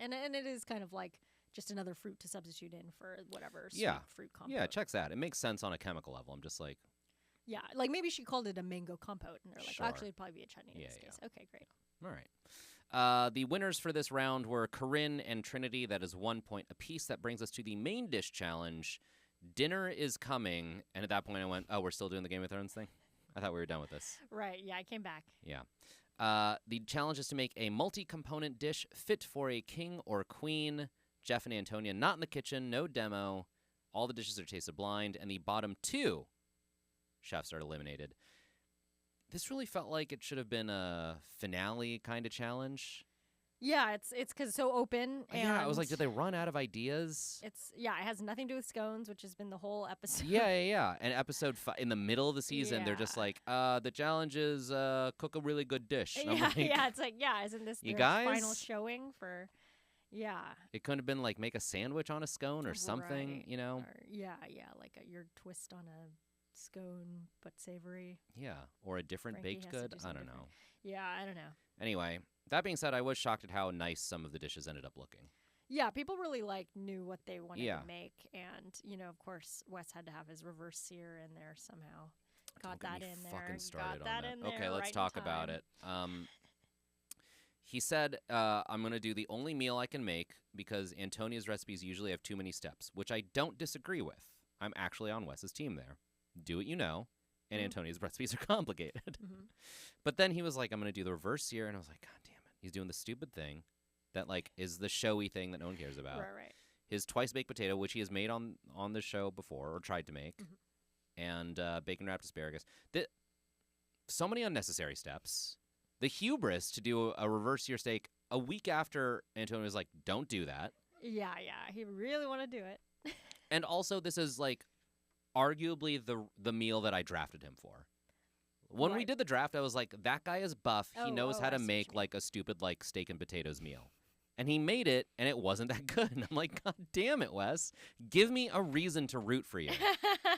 And it is kind of like just another fruit to substitute in for whatever sweet fruit compote. Yeah, it checks that. It makes sense on a chemical level. I'm just like... Yeah, like maybe she called it a mango compote. And they're like, actually, it'd probably be a chutney in this case. Okay, great. All right. The winners for this round were Corinne and Trinity. That is 1 point apiece. That brings us to the main dish challenge. Dinner is coming. And at that point, I went, oh, we're still doing the Game of Thrones thing? I thought we were done with this. Right. Yeah, I came back. Yeah. The challenge is to make a multi-component dish fit for a king or queen. Jeff and Antonia not in the kitchen. No demo. All the dishes are tasted blind. And the bottom 2 chefs are eliminated. This really felt like it should have been a finale kind of challenge. Yeah, it's because it's so open. And I was like, did they run out of ideas? It has nothing to do with scones, which has been the whole episode. Yeah. And episode 5, in the middle of the season, they're just like, the challenge is cook a really good dish. And like, it's like, isn't this their final showing for... Yeah. It could have been like make a sandwich on a scone or something, Or, like your twist on a scone, but savory. Yeah, or a different baked good. I don't know. Yeah, I don't know. Anyway, that being said, I was shocked at how nice some of the dishes ended up looking. Yeah, people really knew what they wanted to make, and of course, Wes had to have his reverse sear in there somehow. Got that in there. Fucking started Got that on in that. there. Okay, let's talk about it. He said, I'm going to do the only meal I can make because Antonia's recipes usually have too many steps, which I don't disagree with. I'm actually on Wes's team there. Do what you know, and Antonia's recipes are complicated. Mm-hmm. But then he was like, I'm going to do the reverse sear, and I was like, God damn it. He's doing the stupid thing that, like, is the showy thing that no one cares about. Right. His twice-baked potato, which he has made on the show before, or tried to make, and bacon-wrapped asparagus. So many unnecessary steps. The hubris to do a reverse sear steak a week after Antonio was like, don't do that. Yeah. He really wanted to do it. And also, this is, like, arguably the meal that I drafted him for. When we did the draft, I was like, that guy is buff. He knows how to make, like, a stupid, like, steak and potatoes meal. And he made it, and it wasn't that good. And I'm like, God damn it, Wes. Give me a reason to root for you.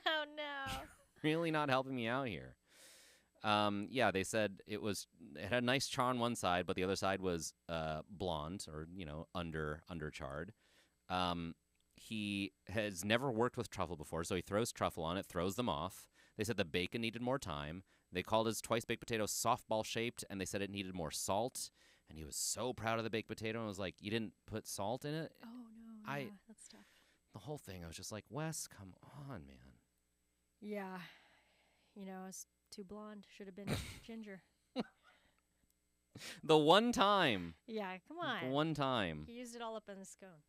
Oh, no. Really not helping me out here. They said it had a nice char on one side, but the other side was blonde or undercharred. He has never worked with truffle before, so he throws truffle on it, throws them off. They said the bacon needed more time. They called his twice baked potato softball shaped, and they said it needed more salt. And he was so proud of the baked potato and was like, "You didn't put salt in it?" Oh no, that's tough. The whole thing, I was just like, Wes, come on, man. Yeah, it's too blonde. Should have been ginger. The one time. Yeah, come on. The one time. He used it all up in the scone.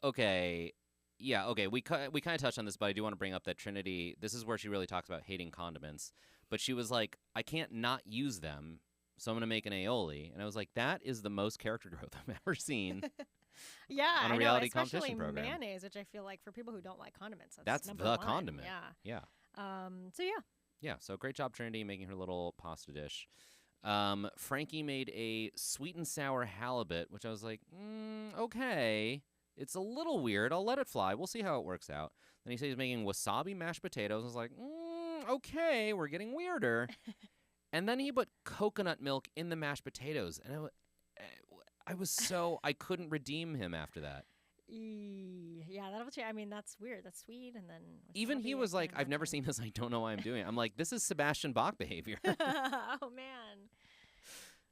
Okay. Yeah, okay. We kind of touched on this, but I do want to bring up that Trinity, this is where she really talks about hating condiments. But she was like, I can't not use them, so I'm going to make an aioli. And I was like, that is the most character growth I've ever seen. Yeah, on a reality competition program. Especially mayonnaise, which I feel like for people who don't like condiments, that's number the one. condiment. Yeah. So yeah. Yeah, so great job, Trinity, making her little pasta dish. Frankie made a sweet and sour halibut, which I was like, okay. It's a little weird. I'll let it fly. We'll see how it works out. Then he said he's making wasabi mashed potatoes. I was like, okay, we're getting weirder. And then he put coconut milk in the mashed potatoes. And I couldn't redeem him after that. Yeah, that's weird. That's sweet, and then even he was like, "I've never seen this. I don't know why I'm doing it." I'm like, "This is Sebastian Bach behavior." Oh man,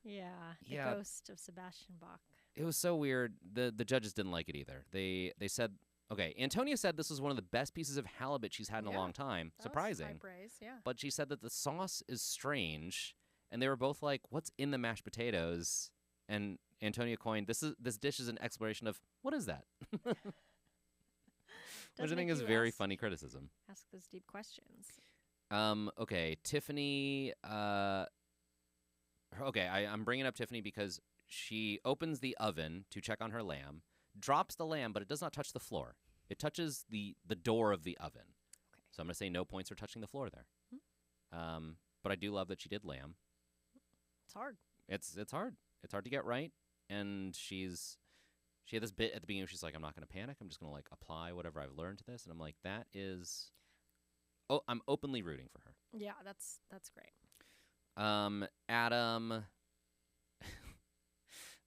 yeah, the ghost of Sebastian Bach. It was so weird. The judges didn't like it either. They said, okay, Antonia said this was one of the best pieces of halibut she's had in a long time. Surprising, high praise, yeah. But she said that the sauce is strange, and they were both like, "What's in the mashed potatoes?" And Antonia coined, this dish is an exploration of, what is that? Which I think is very funny criticism. Ask those deep questions. Okay, Tiffany. I'm bringing up Tiffany because she opens the oven to check on her lamb, drops the lamb, but it does not touch the floor. It touches the door of the oven. Okay. So I'm going to say no points for touching the floor there. But I do love that she did lamb. It's hard. It's hard. It's hard to get right. And she had this bit at the beginning where she's like, I'm not going to panic. I'm just going to like apply whatever I've learned to this. And I'm like, I'm openly rooting for her. Yeah, that's great. Adam,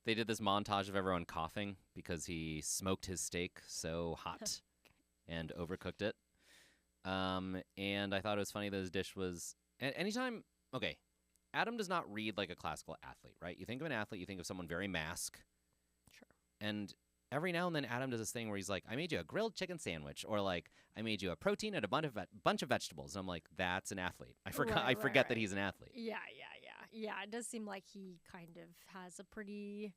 they did this montage of everyone coughing because he smoked his steak so hot and overcooked it. And I thought it was funny that his dish was, anytime, okay, Adam does not read like a classical athlete, right? You think of an athlete, you think of someone very mask. Sure. And every now and then Adam does this thing where he's like, I made you a grilled chicken sandwich, or like, I made you a protein and a bunch of vegetables. And I'm like, that's an athlete. I forget that he's an athlete. Yeah. It does seem like he kind of has a pretty,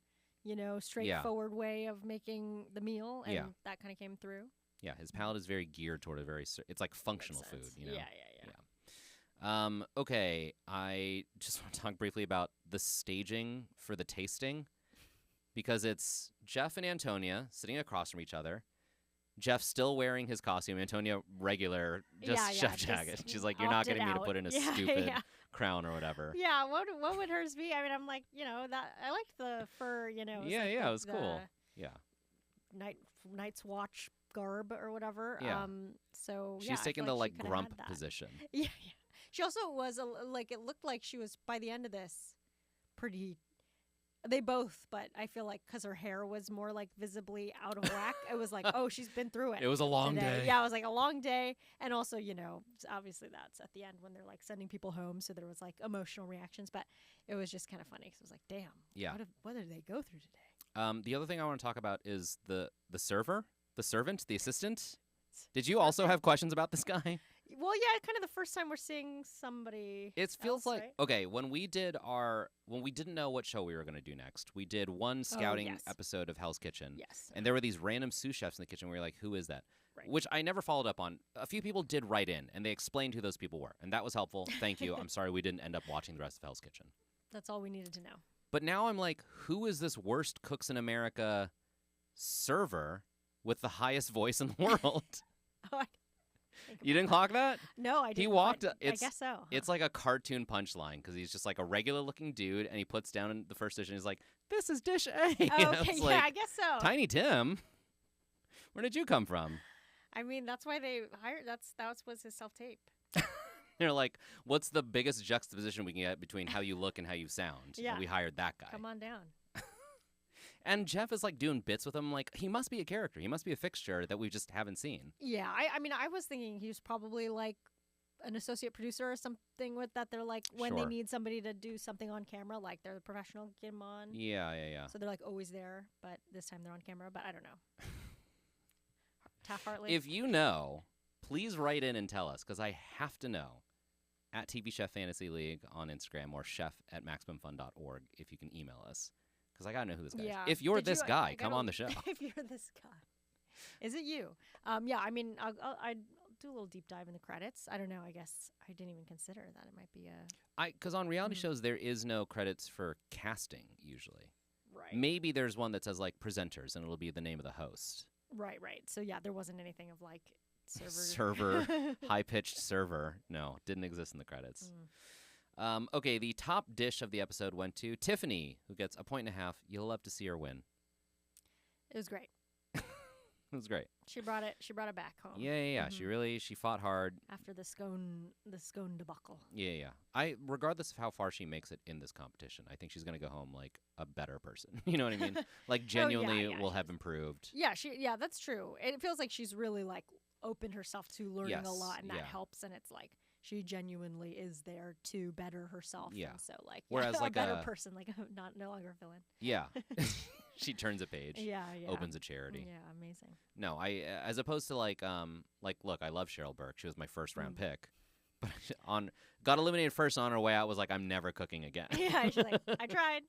straightforward way of making the meal, and that kind of came through. Yeah, his palate is very geared toward it's like functional food, Yeah. Okay, I just want to talk briefly about the staging for the tasting, because it's Jeff and Antonia sitting across from each other. Jeff still wearing his costume, Antonia regular, chef jacket. She's like, you're not getting me to put in a stupid crown or whatever. Yeah, what would hers be? I mean, I'm like, that I liked the fur, it was cool. Yeah. Night's Watch garb or whatever. Yeah. So she's taking the like grump position. Yeah. She also was it looked like she was, by the end of this, pretty. They both, but I feel like because her hair was more like visibly out of whack, it was like, oh, she's been through it. It was a long day. Yeah, it was like a long day, and also, obviously that's at the end when they're like sending people home, so there was like emotional reactions, but it was just kind of funny because it was like, damn, what did they go through today? The other thing I want to talk about is the server, the servant, the assistant. Did you also have questions about this guy? Well, yeah, kind of the first time we're seeing somebody. It feels like, right? Okay, when we didn't know what show we were going to do next, we did one scouting episode of Hell's Kitchen. Yes. And there were these random sous chefs in the kitchen where you're like, who is that? Right. Which I never followed up on. A few people did write in, and they explained who those people were. And that was helpful. Thank you. I'm sorry we didn't end up watching the rest of Hell's Kitchen. That's all we needed to know. But now I'm like, who is this worst cooks in America server with the highest voice in the world? You didn't clock that? No, I didn't. He walked. I guess so. It's like a cartoon punchline because he's just like a regular-looking dude, and he puts down the first dish, and he's like, "This is dish A." Okay, yeah, I guess so. Tiny Tim, where did you come from? I mean, that's why they hired. That was his self-tape. They're like, "What's the biggest juxtaposition we can get between how you look and how you sound?" Yeah, and we hired that guy. Come on down. And Jeff is like doing bits with him. Like, he must be a character. He must be a fixture that we just haven't seen. Yeah, I mean, I was thinking he was probably like an associate producer or something with that. They're like, when they need somebody to do something on camera, like they're the professional, get him on. Yeah. So they're like always there, but this time they're on camera. But I don't know. Taft-Hartley. If you know, please write in and tell us, because I have to know. At TV Chef Fantasy League on Instagram, or chef@maximumfun.org if you can email us. Because I got to know who this guy is. If you're this guy, come on the show. If you're this guy. Is it you? Yeah, I mean, I'd do a little deep dive in the credits. I don't know. I guess I didn't even consider that. It might be a... Because on reality shows, there is no credits for casting, usually. Right. Maybe there's one that says, like, presenters, and it'll be the name of the host. Right. So, yeah, there wasn't anything of, like, server, high-pitched server. No, didn't exist in the credits. Okay, the top dish of the episode went to Tiffany, who gets 1.5 points. You'll love to see her win. It was great. It was great. She brought it back home. Yeah. She fought hard. After the scone debacle. Yeah. Regardless of how far she makes it in this competition, I think she's gonna go home like a better person. You know what I mean? Like genuinely will have improved. Yeah, that's true. It feels like she's really like opened herself to learning a lot, and that helps. And it's like she genuinely is there to better herself. Yeah. And so like, whereas like a better person, like no longer a villain. Yeah. She turns a page. Yeah. Opens a charity. Yeah, amazing. No, as opposed to like look, I love Cheryl Burke. She was my first round pick, but got eliminated first on her way out. Was like, I'm never cooking again. Yeah, she's like, I tried.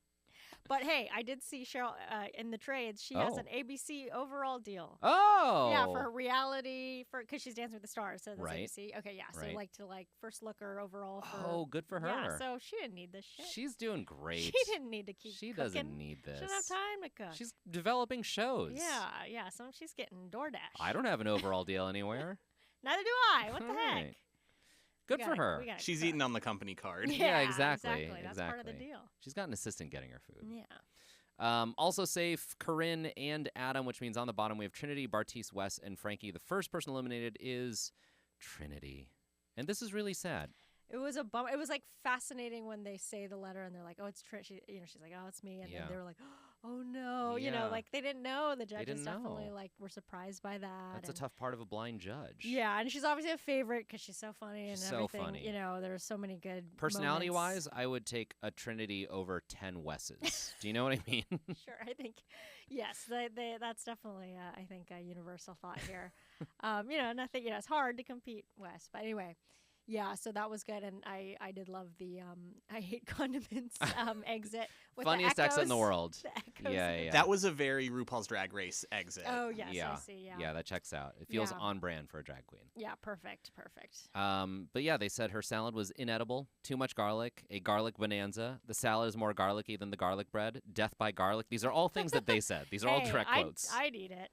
But hey, I did see Cheryl in the trades. She has an ABC overall deal. Oh, yeah, for reality, because she's Dancing with the Stars, so that's right. ABC. Okay, yeah, so right. first looker overall. Good for her. Yeah, so she didn't need this shit. She's doing great. She didn't need to keep. She cooking. doesn't need this. She doesn't have time to cook. She's developing shows. Yeah. So she's getting DoorDash. I don't have an overall deal anywhere. Neither do I. What the heck? Good for her. She's eating on the company card. Yeah, exactly. That's part of the deal. She's got an assistant getting her food. Yeah. Also safe, Corinne and Adam, which means on the bottom we have Trinity, Bartice, Wes, and Frankie. The first person eliminated is Trinity. And this is really sad. It was a bummer. It was like fascinating when they say the letter and they're like, "Oh, it's Trinity." She's like, "Oh, it's me," and then they were like, "Oh no," like they didn't know. The judges definitely like were surprised by that. That's a tough part of a blind judge. Yeah, and she's obviously a favorite because she's so funny and everything. So funny. There's so many good personality-wise. I would take a Trinity over 10 Wesses. Do you know what I mean? Sure, I think yes. That's definitely I think a universal thought here. Nothing. It's hard to compete, Wes, but anyway. Yeah, so that was good, and I did love the I hate condiments exit. With Funniest the echoes, exit in the world. Yeah. That was a very RuPaul's Drag Race exit. Oh, yes, I see, Yeah, that checks out. It feels on brand for a drag queen. Yeah, perfect. But yeah, they said her salad was inedible, too much garlic, a garlic bonanza. The salad is more garlicky than the garlic bread. Death by garlic. These are all things that they said. These are all direct quotes. I'd eat it.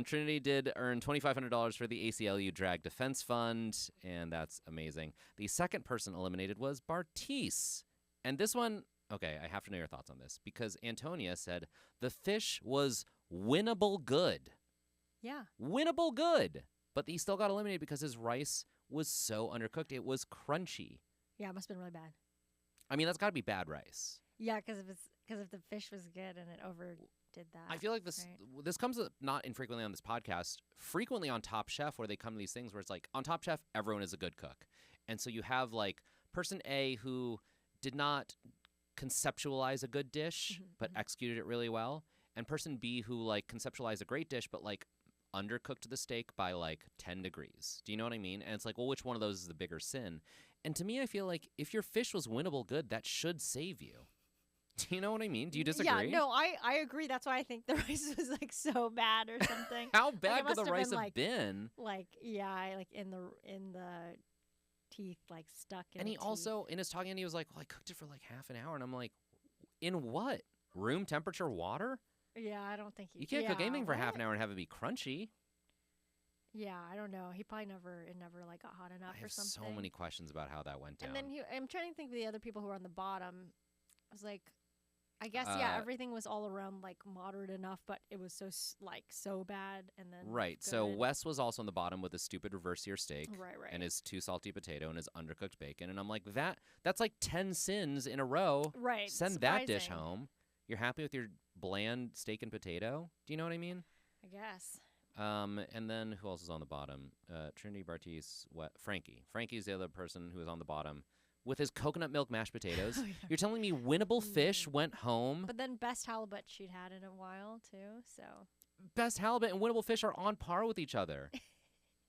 Trinity did earn $2,500 for the ACLU Drag Defense Fund, and that's amazing. The second person eliminated was Bartice. And this one, okay, I have to know your thoughts on this, because Antonia said the fish was winnable good. Yeah. Winnable good. But he still got eliminated because his rice was so undercooked. It was crunchy. Yeah, it must have been really bad. I mean, that's got to be bad rice. Yeah, because if the fish was good and it overdid that. I feel like this comes up not infrequently on this podcast, frequently on Top Chef, where they come to these things where it's like, on Top Chef, everyone is a good cook. And so you have like person A who did not conceptualize a good dish, but executed it really well. And person B who like conceptualized a great dish, but like undercooked the steak by like 10 degrees. Do you know what I mean? And it's like, well, which one of those is the bigger sin? And to me, I feel like if your fish was winnable good, that should save you. Do you know what I mean? Do you disagree? Yeah, no, I agree. That's why I think the rice was like so bad or something. How bad could the rice have been? Like, yeah, like in the teeth, like stuck in. And he teeth. also, in his talking, he was like, "Well, I cooked it for like half an hour," and I'm like, "In what? Room temperature water?" Yeah, I don't think you can't cook anything for half an hour and have it be crunchy. Yeah, I don't know. He probably never like got hot enough or something. I have so many questions about how that went down. And then I'm trying to think of the other people who were on the bottom. I was like, I guess everything was all around like moderate enough, but it was so bad. And then right. good. So Wes was also on the bottom with his stupid reverse sear steak, right, and his too salty potato and his undercooked bacon. And I'm like, that's like 10 sins in a row. Right. Send that dish home. You're happy with your bland steak and potato? Do you know what I mean? I guess. And then who else is on the bottom? Trinity, Bartice, Frankie. Frankie's the other person who was on the bottom with his coconut milk mashed potatoes. Oh, yeah. You're telling me winnable fish went home? But then best halibut she'd had in a while too. So best halibut and winnable fish are on par with each other.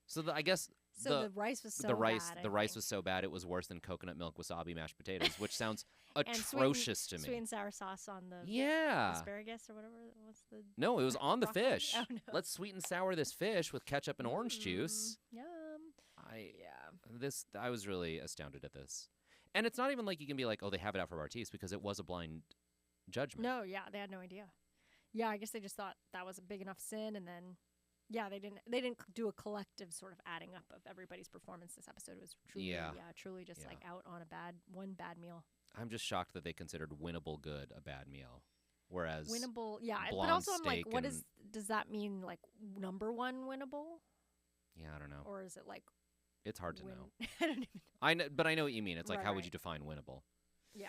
So I guess. So the rice was so bad. The rice was so bad it was worse than coconut milk wasabi mashed potatoes, which sounds atrocious to me. Sweet and sour sauce on the asparagus or whatever. What's the? No, it was on the broccoli? fish. Oh, no. Let's sweet and sour this fish with ketchup and orange juice. Yum. I was really astounded at this, and it's not even like you can be like, oh, they have it out for Bartice because it was a blind judgment. No, yeah, they had no idea. Yeah, I guess they just thought that was a big enough sin, and then. Yeah, they didn't do a collective sort of adding up of everybody's performance this episode. It was truly just like out on one bad meal. I'm just shocked that they considered winnable good a bad meal. whereas winnable. Yeah, but blonde also I'm like, steak what and- does that mean? Like number one winnable, yeah, I don't know. or is it like It's hard to know. I don't even. I know, but I know what you mean. It's like, Right, how would right. you define winnable? Yeah.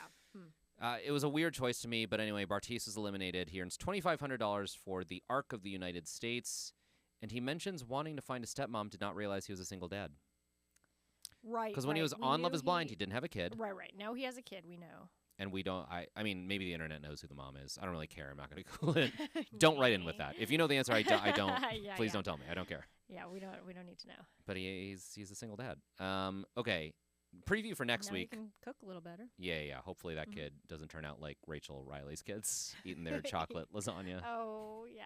It was a weird choice to me, but anyway, Bartise is eliminated. He earns $2,500 for the Arc of the United States, and he mentions wanting to find a stepmom, did not realize he was a single dad. Right. Because when he was We on Love knew is Blind, he didn't have a kid, Right. Now he has a kid. We know. and we don't. I mean, maybe the internet knows who the mom is. I don't really care. I'm not going to Google it. Don't write in with that. If you know the answer, I don't. Yeah, Please yeah. don't tell me. I don't care. Yeah, we don't need to know. But he's a single dad. Okay. Preview for next now week. You can cook a little better. Yeah. Hopefully that Mhm. kid doesn't turn out like Rachel Riley's kids eating their chocolate lasagna. Oh yeah,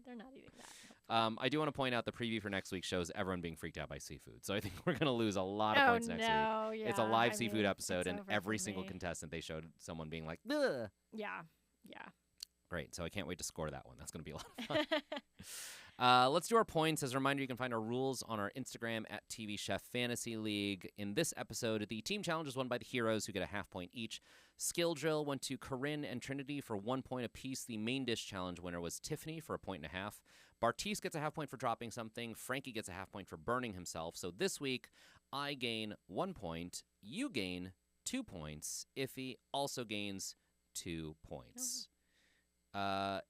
they're not eating that. I do want to point out the preview for next week shows everyone being freaked out by seafood. So I think we're going to lose a lot of points next week. Yeah, It's a live I seafood mean, episode, it's and over every for single me. contestant they showed someone being like, ugh. Yeah. Great. So I can't wait to score that one. That's going to be a lot of fun. Let's do our points. As a reminder, you can find our rules on our Instagram at TV Chef Fantasy League. In this episode, the team challenge is won by the heroes, who get a half point each. Skill drill went to Corinne and Trinity for 1 point apiece. The main dish challenge winner was Tiffany for 1.5 points. Bartise gets a half point for dropping something. Frankie gets a half point for burning himself. So this week, I gain 1 point. You gain 2 points. Iffy also gains 2 points.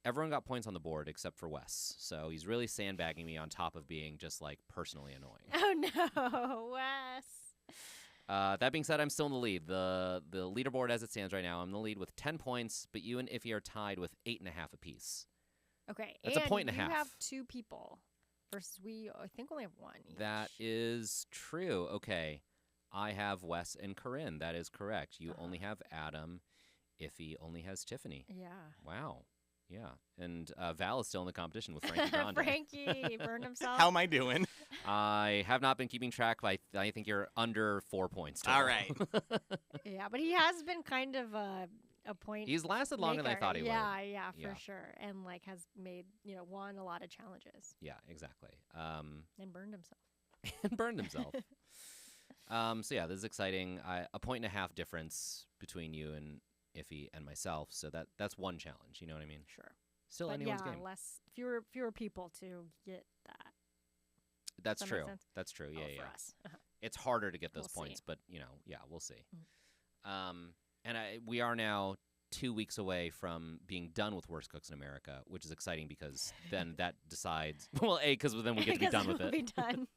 Everyone got points on the board except for Wes. So he's really sandbagging me on top of being just like personally annoying. Oh no, Wes. That being said, I'm still in the lead. The leaderboard as it stands right now, I'm in the lead with 10 points, but you and Iffy are tied with 8.5 apiece. Okay, That's a point and a half. You have 2 people versus we. I think only have 1 each. That is true. Okay. I have Wes and Corinne. That is correct. You only have Adam. Iffy only has Tiffany. Yeah. Wow. Yeah. And Val is still in the competition with Frankie Grande. Frankie burned himself. How am I doing? I have not been keeping track, but I think you're under 4 points total. All right. Yeah, but he has been kind of a point. He's lasted longer than I maker. thought he would. Yeah, for Yeah. sure, and like has made won a lot of challenges Yeah, exactly. and burned himself. And burned himself. So yeah, this is exciting. A 1.5 difference between you and Iffy and myself. So that's one challenge. You know what I mean? Sure. Still But anyone's yeah, game. fewer people to get that. That's Does that make true. sense? That's true. Yeah, for yeah. us. It's harder to get those We'll see. points, but yeah, we'll see. Mhm. And we are now 2 weeks away from being done with Worst Cooks in America, which is exciting because then that decides. Well, A, because then we get to be Because done with we'll it. Be done.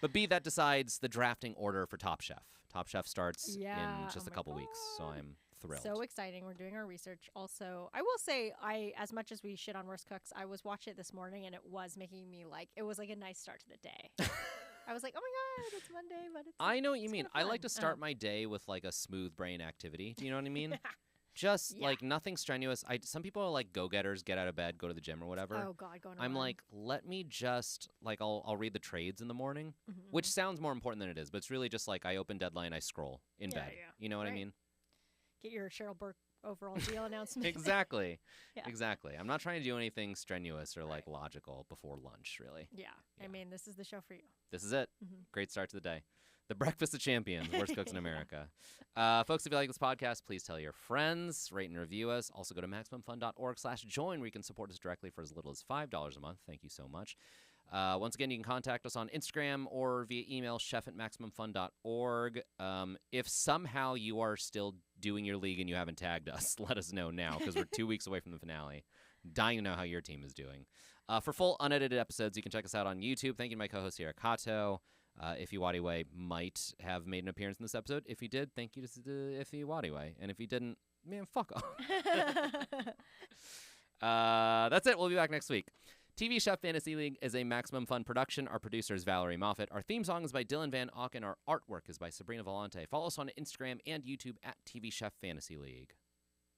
But B, that decides the drafting order for Top Chef. Top Chef starts Yeah, in just oh a my couple weeks, so God. I'm thrilled. So exciting. We're doing our research. Also, I will say, as much as we shit on Worst Cooks, I was watching it this morning and it was making me it was like a nice start to the day. I was like, oh my God, it's Monday, but it's. I know what you it's mean. kinda I like fun. to start my day with like a smooth brain activity. Do you know what I mean? Just Yeah. like nothing strenuous. Some people are like go-getters, get out of bed, go to the gym or whatever. Oh God, going. to I'm run. like, let me just like I'll read the trades in the morning, Mhm, which mhm. sounds more important than it is, but it's really just like I open Deadline, I scroll in Yeah, bed. yeah. You know what I Right. mean? Get your Cheryl Burke overall deal announcement. Exactly. Yeah. Exactly. I'm not trying to do anything strenuous or like Right. logical before lunch, really. Yeah, Yeah. I mean, this is the show for you. This is it. Mhm. Great start to the day. The Breakfast of Champions, Worst Cooks in Yeah. America. Folks, if you like this podcast, please tell your friends, rate and review us. Also go to MaximumFun.org/join where you can support us directly for as little as $5 a month. Thank you so much. Once again, you can contact us on Instagram or via email, chef@MaximumFun.org. If somehow you are still doing your league and you haven't tagged us, let us know now because we're 2 weeks away from the finale. Dying to know how your team is doing. For full unedited episodes, you can check us out on YouTube. Thank you to my co-host here, Kato. Iffy Wadiway might have made an appearance in this episode. If he did, thank you to Iffy Wadiway. And if he didn't, man, fuck off. That's it. We'll be back next week. TV Chef Fantasy League is a Maximum Fun production. Our producer is Valerie Moffat. Our theme song is by Dylan Van Auken. Our artwork is by Sabrina Volante. Follow us on Instagram and YouTube at TV Chef Fantasy League.